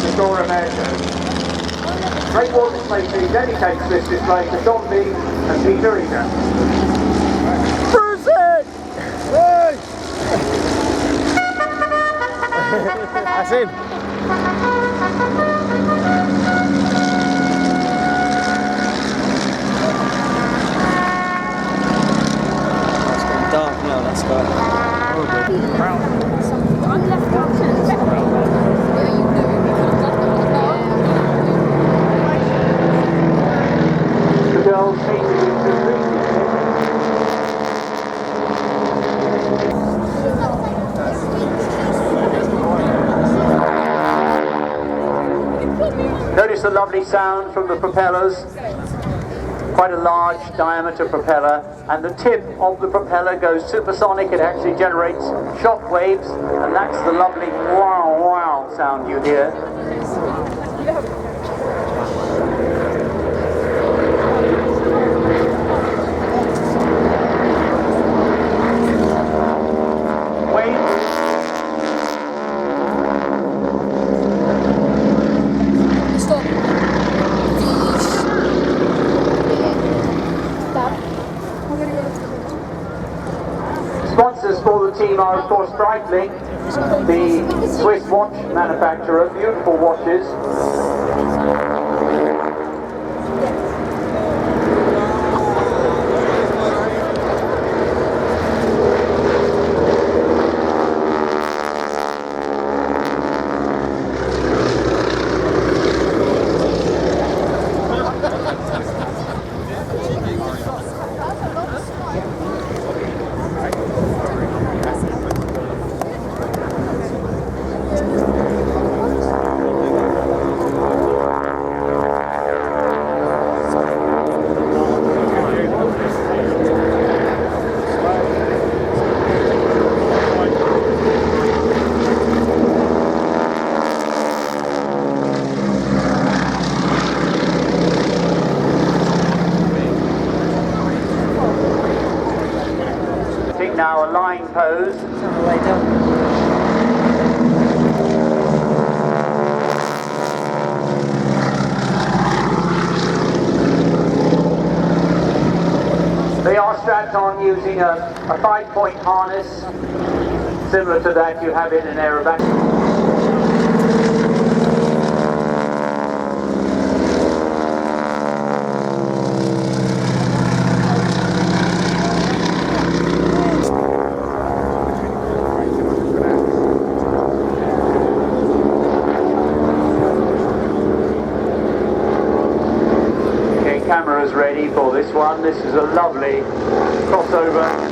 Speaker 4: the Shoreham Airshow. Great War Display Team dedicates this display to John B and Peter Eager.
Speaker 2: That's him. It's gone dark now, that sky.
Speaker 6: I'm left out.
Speaker 1: The girls seem to be Notice the lovely sound from the propellers, quite a large diameter propeller, and the tip of the propeller goes supersonic. It actually generates shock waves, and that's the lovely wow wow sound you hear. Sponsors for the team are, of course, Breitling, the Swiss watch manufacturer, beautiful watches. Now a line pose. They are strapped on using a 5-point harness, similar to that you have in an aerobatic. Cameras ready for this one. This is a lovely crossover.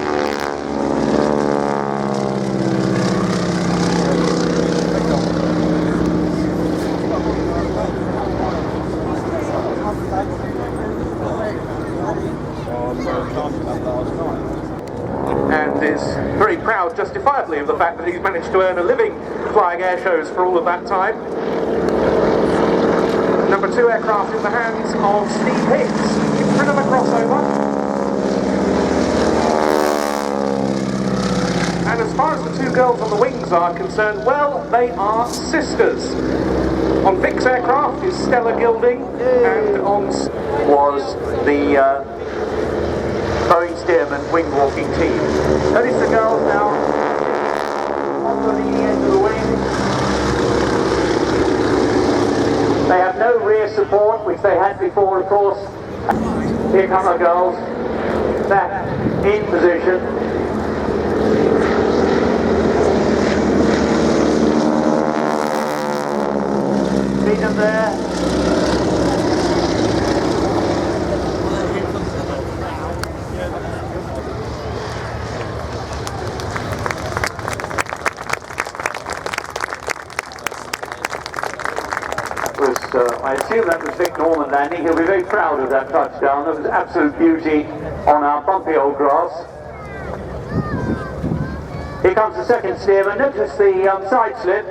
Speaker 3: is very proud, justifiably, of the fact that he's managed to earn a living flying air shows for all of that time. Number 2 aircraft in the hands of Steve Hicks. In front of a crossover. And as far as the 2 girls on the wings are concerned, well, they are sisters. On Vic's aircraft is Stella Gilding, and on
Speaker 1: was the Boeing Stearman wing-walking team. Notice the girls now on the leading edge of the wing. They have no rear support, which they had before, of course. Here come the girls, back in position. See them there. I assume that was Vic Norman landing. He'll be very proud of that touchdown. That was absolute beauty on our bumpy old grass. Here comes the second steerman. Notice the side slip.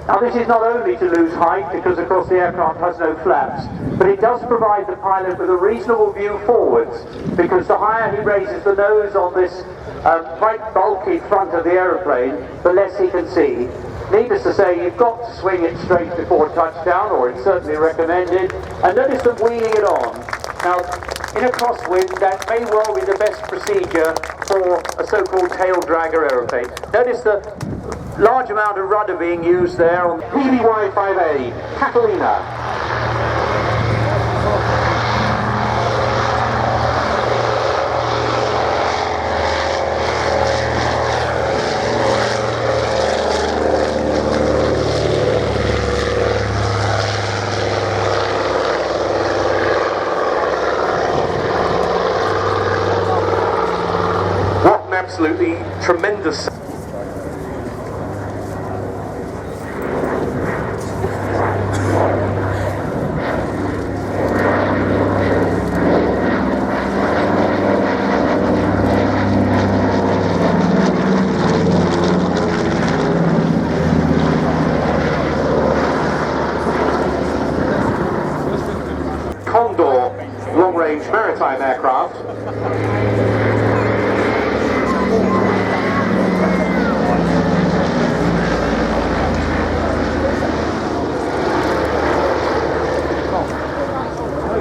Speaker 1: Now this is not only to lose height, because of course the aircraft has no flaps, but it does provide the pilot with a reasonable view forwards, because the higher he raises the nose on this quite bulky front of the aeroplane, the less he can see. Needless to say, you've got to swing it straight before touchdown, or it's certainly recommended. And notice them wheeling it on. Now, in a crosswind, that may well be the best procedure for a so-called tail dragger aeroplane. Notice the large amount of rudder being used there on PBY-5A, Catalina.
Speaker 3: Absolutely tremendous. Condor long-range maritime aircraft.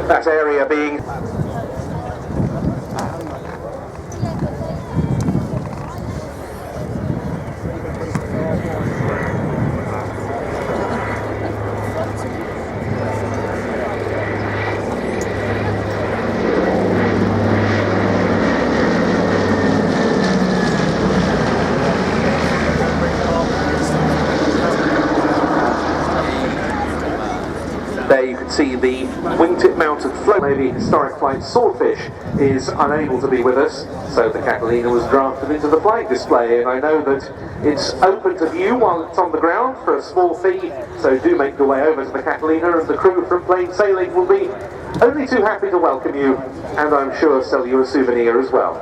Speaker 3: That area being there you can see the wingtip mounted float. Maybe historic flight Swordfish is unable to be with us, so the Catalina was drafted into the flight display, and I know that it's open to view while it's on the ground for a small fee, so do make your way over to the Catalina, and the crew from Plain Sailing will be only too happy to welcome you, and I'm sure sell you a souvenir as well.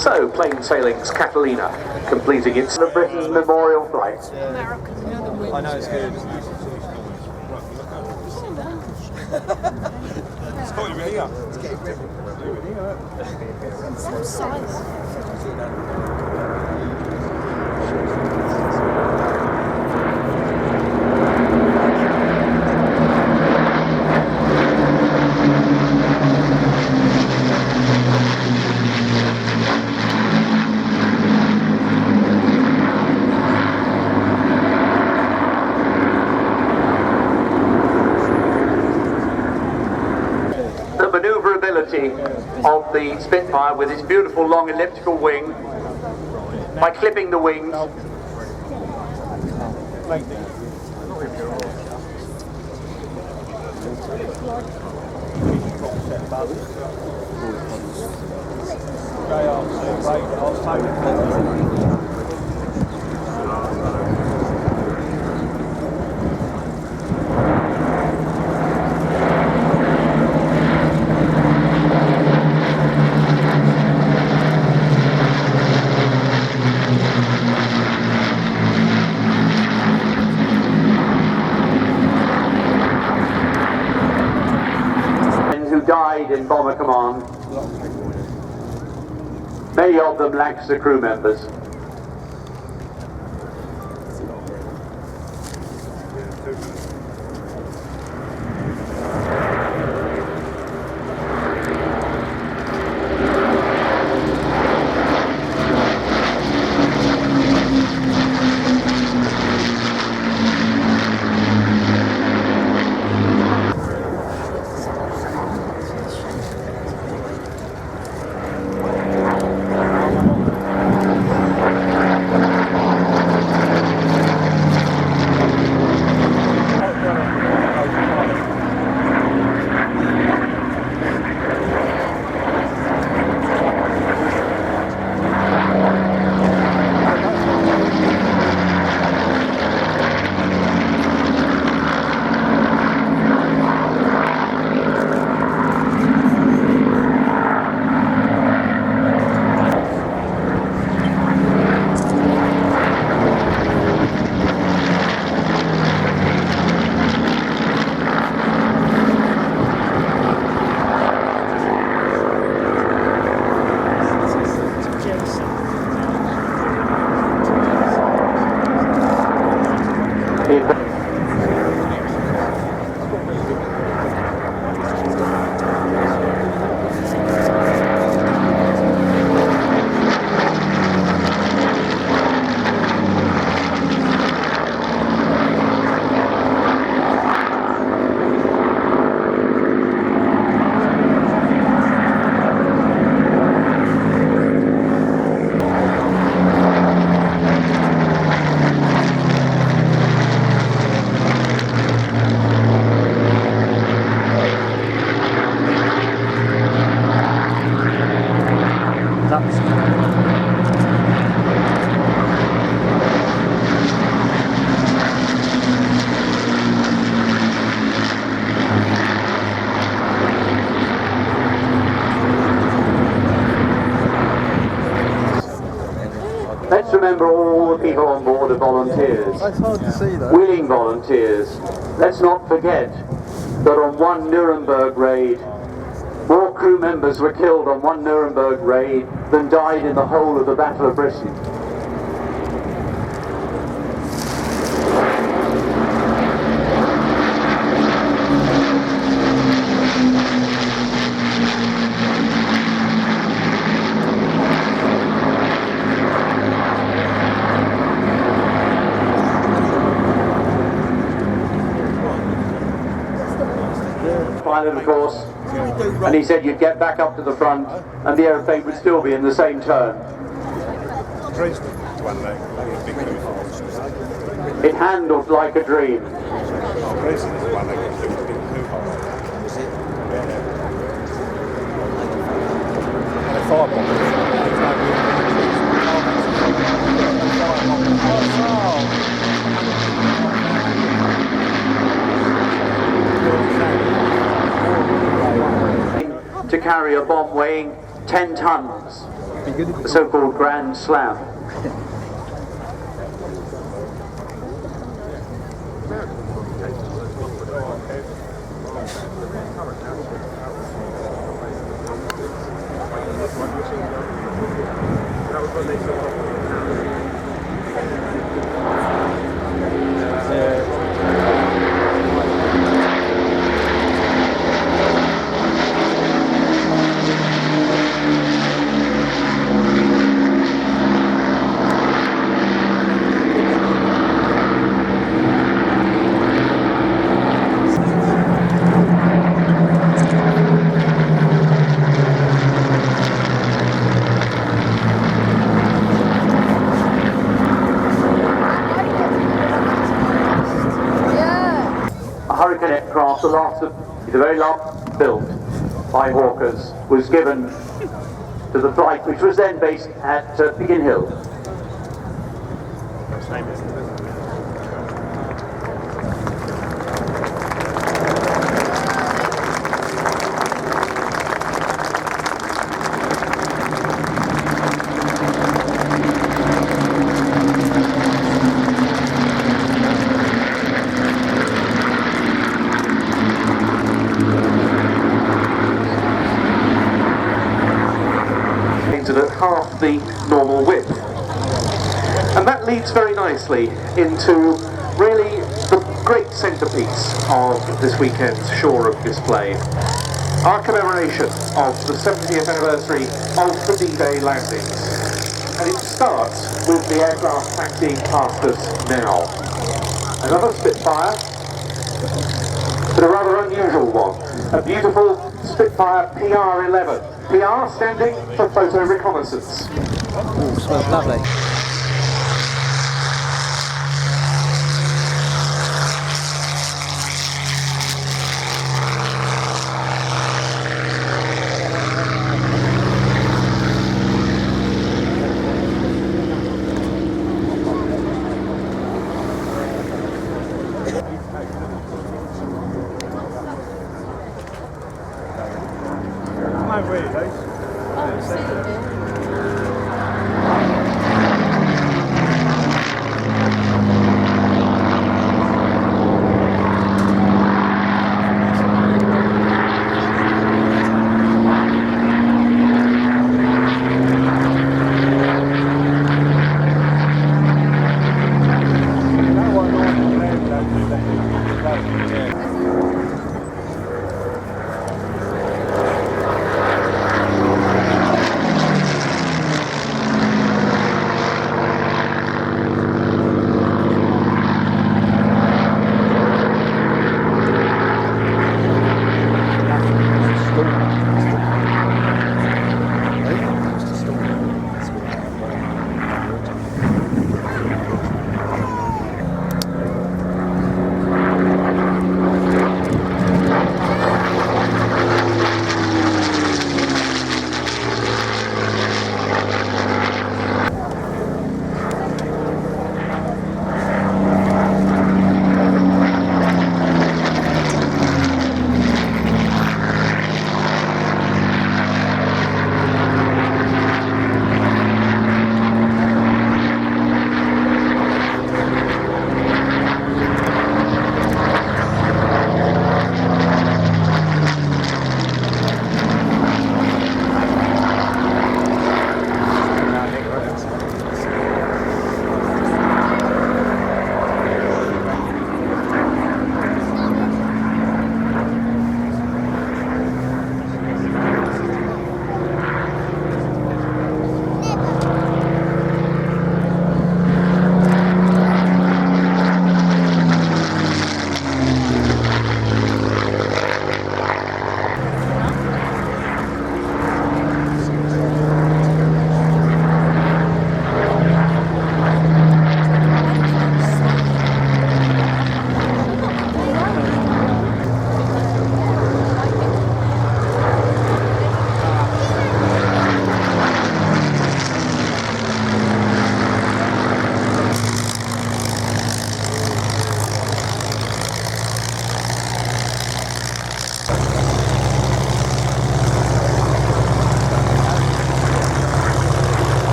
Speaker 3: So, Plain Sailing's Catalina, completing its Britain's memorial flight.
Speaker 2: I know it's good. It's got you here. It's getting
Speaker 1: maneuverability of the Spitfire with its beautiful long elliptical wing by clipping the wings. Died in Bomber Command. Many of them Lancaster crew members. Let's remember all the people on board are volunteers.
Speaker 2: It's hard to see though.
Speaker 1: Willing volunteers. Let's not forget that on one Nuremberg raid, more crew members were killed on one Nuremberg raid than died in the whole of the Battle of Britain. Pilot, of course, and he said you'd get back up to the front and the aeroplane would still be in the same turn. It handled like a dream. To carry a bomb weighing 10 tons, the so-called Grand Slam. The very last built by Hawkers was given to the Bright, which was then based at Biggin Hill.
Speaker 3: At half the normal width. And that leads very nicely into really the great centrepiece of this weekend's Shoreham display. Our commemoration of the 70th anniversary of the D-Day landings. And it starts with the aircraft taxiing past us now. Another Spitfire, but a rather unusual one. A beautiful Spitfire PR-11. PR standing for photo reconnaissance.
Speaker 2: Oh, smells lovely.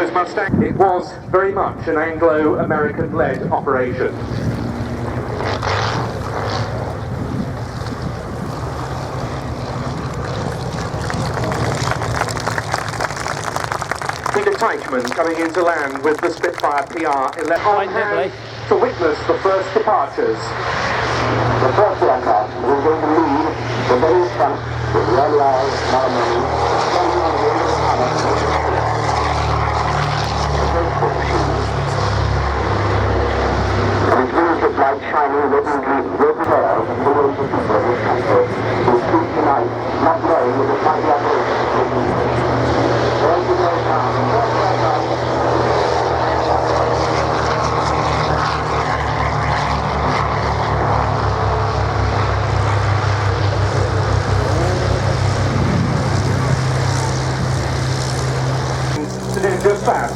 Speaker 3: those Mustangs. It was very much an Anglo-American-led operation. Peter Teichmann coming into land with the Spitfire PR-11 on hand to witness the first departures.
Speaker 7: The first aircraft is going to leave the very front with the LI Normandy standing on the end of the tower. It is the bright, shiny, looking green tails and the little people of this country who speak tonight, not knowing that it's not the operation. There's the aircraft, the first aircraft.
Speaker 3: To do just that.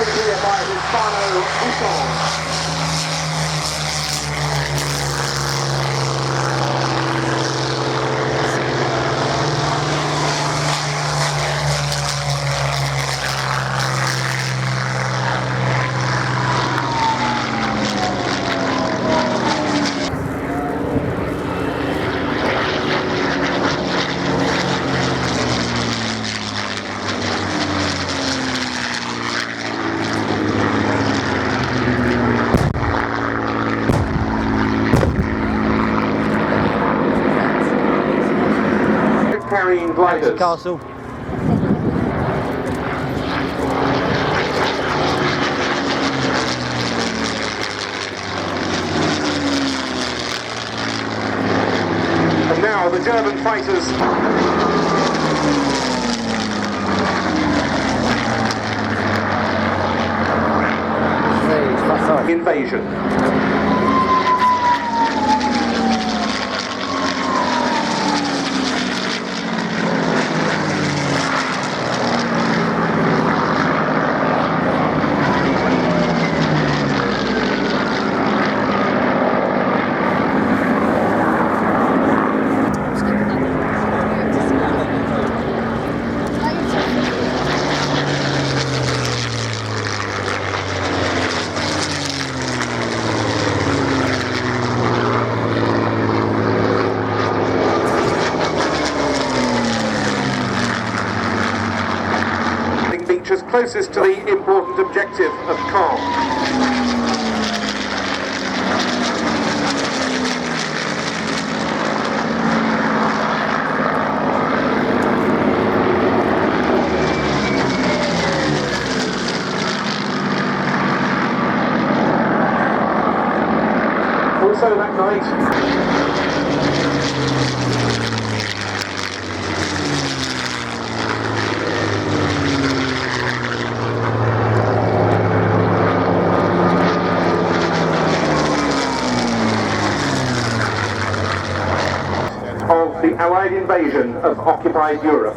Speaker 3: Here by Hispano Buchon. Carrying gliders.
Speaker 2: Castle.
Speaker 3: And now the German fighters. Invasion. Closest to the important objective of calm. Also that night, the Allied invasion of occupied Europe.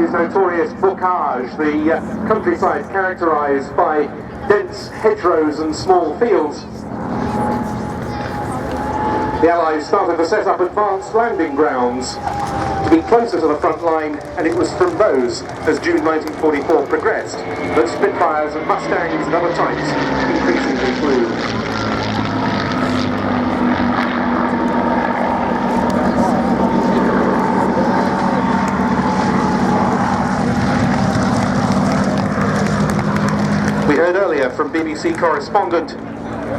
Speaker 3: is notorious bocage, the countryside characterised by dense hedgerows and small fields. The Allies started to set up advanced landing grounds to be closer to the front line, and it was from those, as June 1944 progressed, that Spitfires and Mustangs and other types increasingly flew. We heard earlier from BBC correspondent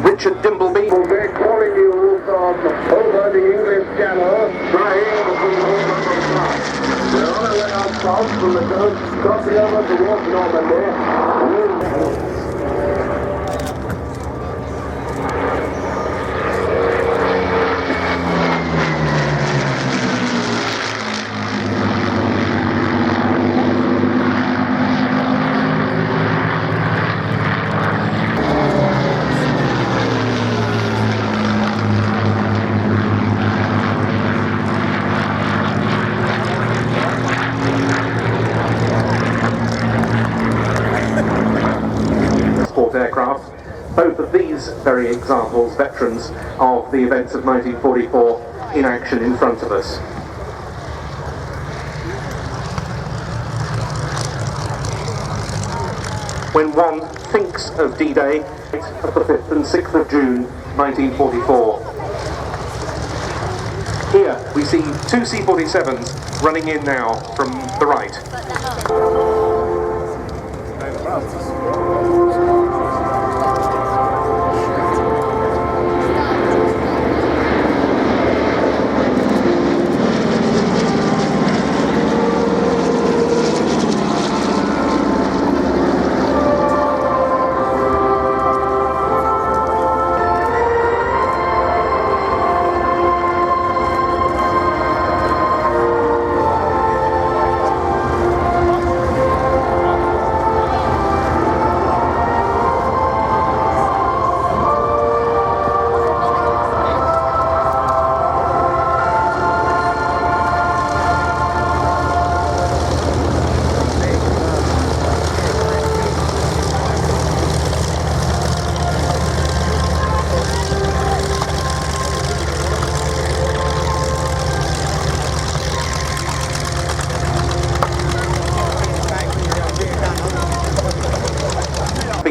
Speaker 3: Richard Dimbleby.
Speaker 8: We're calling you from over the English Channel, flying between Home and France. We're on our way out south from the coast, crossing over towards Normandy.
Speaker 3: Aircraft, both of these very examples, veterans of the events of 1944 in action in front of us. When one thinks of D-Day, of the 5th and 6th of June 1944. Here we see two C-47s running in now from the right.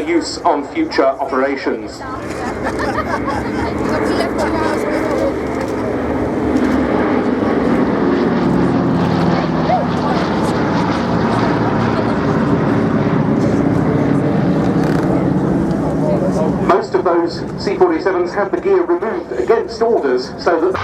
Speaker 3: Use on future operations. Most of those C-47s have the gear removed against orders so that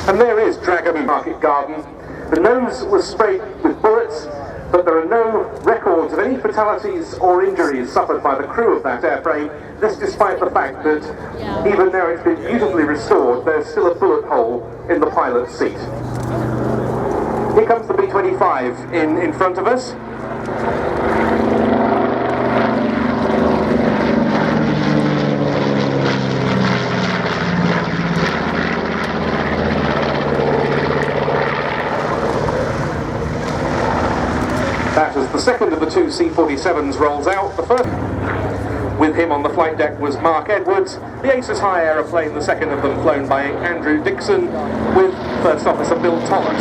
Speaker 3: and there is Dragon Market Garden. The nose was sprayed with bullets, but there are no records of any fatalities or injuries suffered by the crew of that airframe. This despite the fact that even though it's been beautifully restored, there's still a bullet hole in the pilot's seat. Here comes the B-25 in front of us. That as the second of the two C-47s rolls out, the first with him on the flight deck was Mark Edwards, the Aces High aeroplane, the second of them flown by Andrew Dixon, with First Officer Bill Tollett.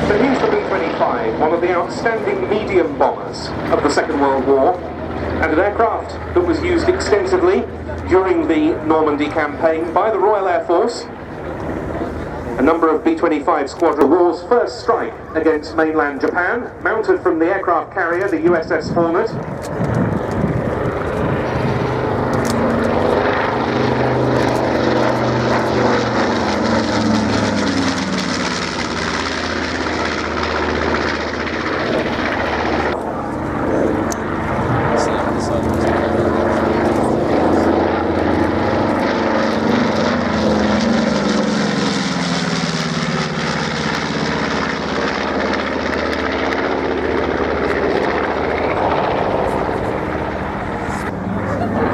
Speaker 3: So here's the B-25, one of the outstanding medium bombers of the Second World War, and an aircraft that was used extensively during the Normandy campaign by the Royal Air Force. A number of B-25 Squadron War's first strike against mainland Japan, mounted from the aircraft carrier, the USS Hornet.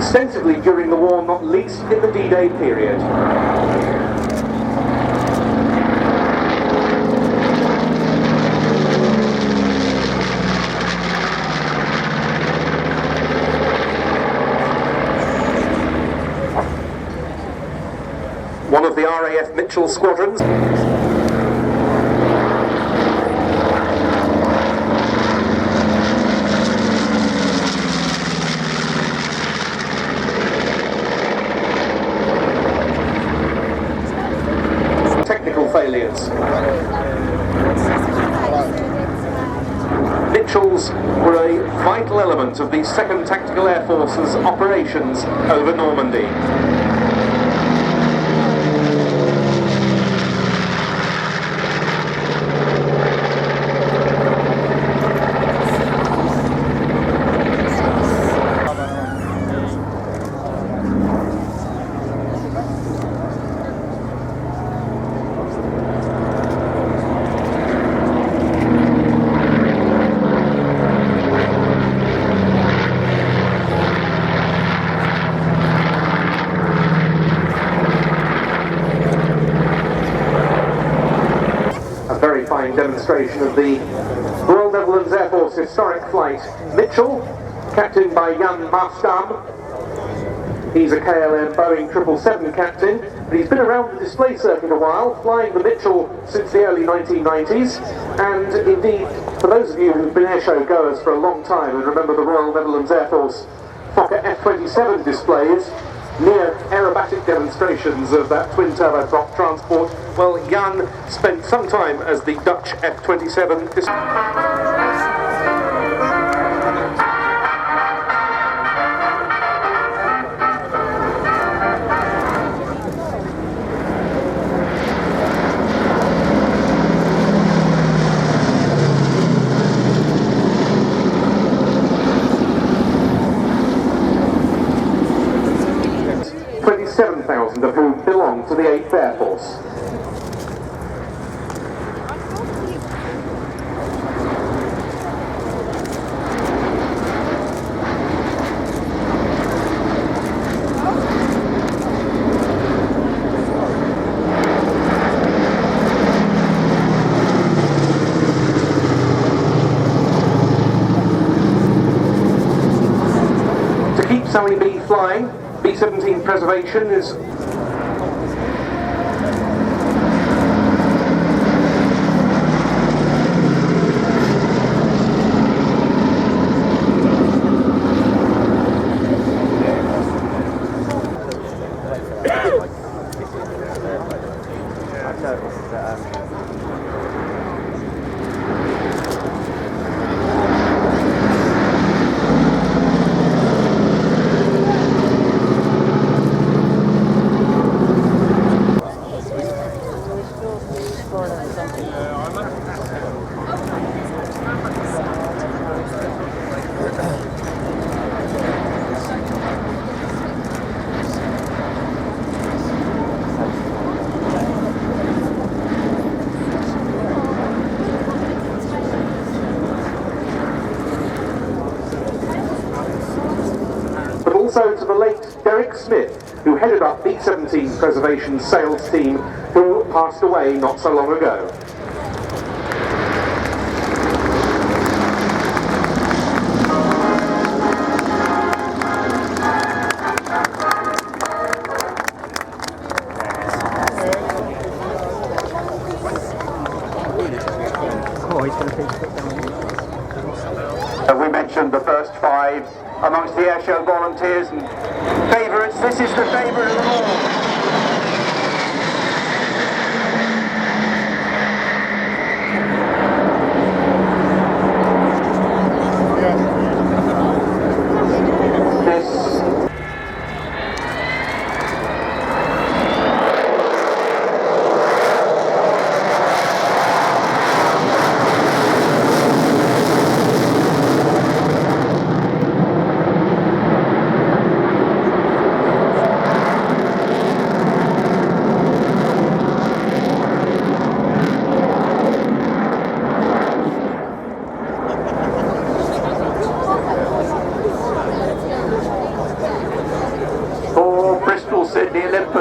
Speaker 3: extensively during the war, not least in the D-Day period. One of the RAF Mitchell squadrons. Technical failures. Mitchells were a vital element of the 2nd Tactical Air Force's operations over Normandy. Demonstration of the Royal Netherlands Air Force historic flight. Mitchell, captained by Jan Mustang. He's a KLM Boeing 777 captain, but he's been around the display circuit a while, flying the Mitchell since the early 1990s, and indeed, for those of you who've been airshow goers for a long time and remember the Royal Netherlands Air Force Fokker F-27 displays, near aerobatic demonstrations of that twin-turbo prop transport, well, Jan spent some time as the Dutch F-27 of whom belong to the 8th Air Force. To keep Sally B flying, B-17 preservation is also to the late Derek Smith, who headed up B-17 preservation sales team, who passed away not so long ago.
Speaker 1: We mentioned the first 5 amongst the airshow volunteers and favourites. This is the favourite of them all.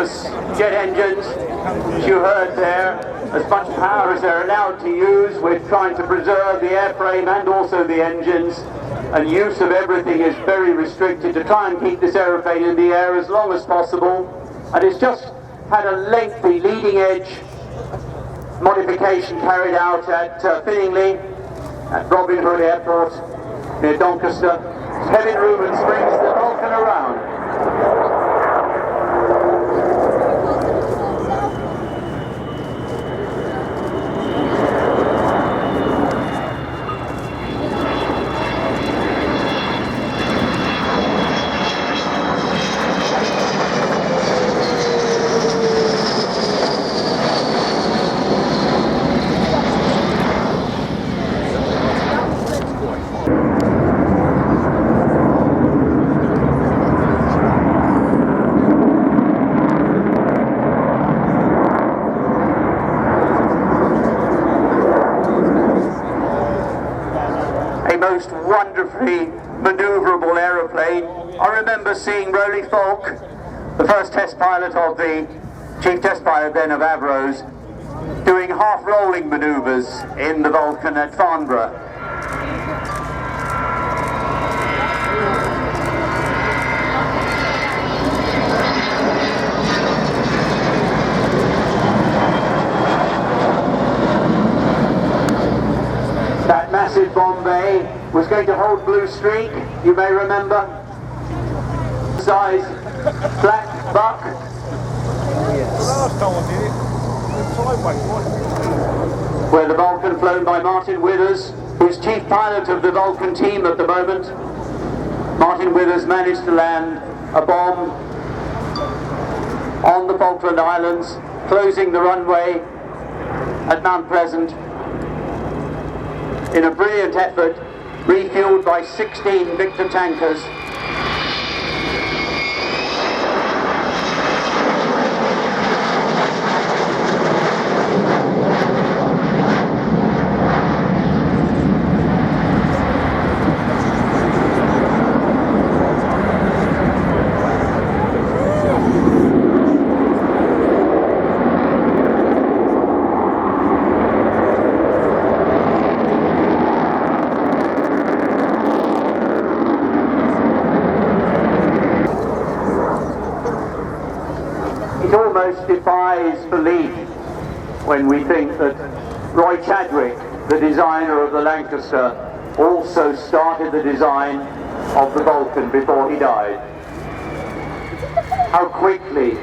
Speaker 1: famous jet engines, as you heard there, as much power as they're allowed to use. We're trying to preserve the airframe and also the engines, and use of everything is very restricted to try and keep this aeroplane in the air as long as possible. And it's just had a lengthy leading edge modification carried out at Finningley, at Robin Hood Airport near Doncaster. Heavy room and springs the Vulcan around. Most wonderfully manoeuvrable aeroplane. I remember seeing Roly Falk, the first test pilot of the chief test pilot then of Avro's, doing half-rolling manoeuvres in the Vulcan at Farnborough. That massive Bombay was going to hold Blue Streak, you may remember. Size black buck.
Speaker 2: Last time I did it, sideways, wasn't it?
Speaker 1: Where the Vulcan flown by Martin Withers, who's chief pilot of the Vulcan team at the moment. Martin Withers managed to land a bomb on the Falkland Islands, closing the runway at Mount Pleasant in a brilliant effort, refueled by 16 Victor tankers. Almost defies belief when we think that Roy Chadwick, the designer of the Lancaster, also started the design of the Vulcan before he died. How quickly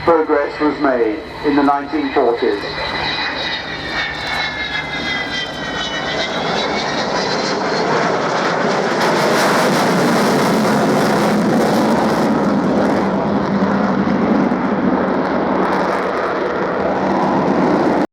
Speaker 1: progress was made in the 1940s.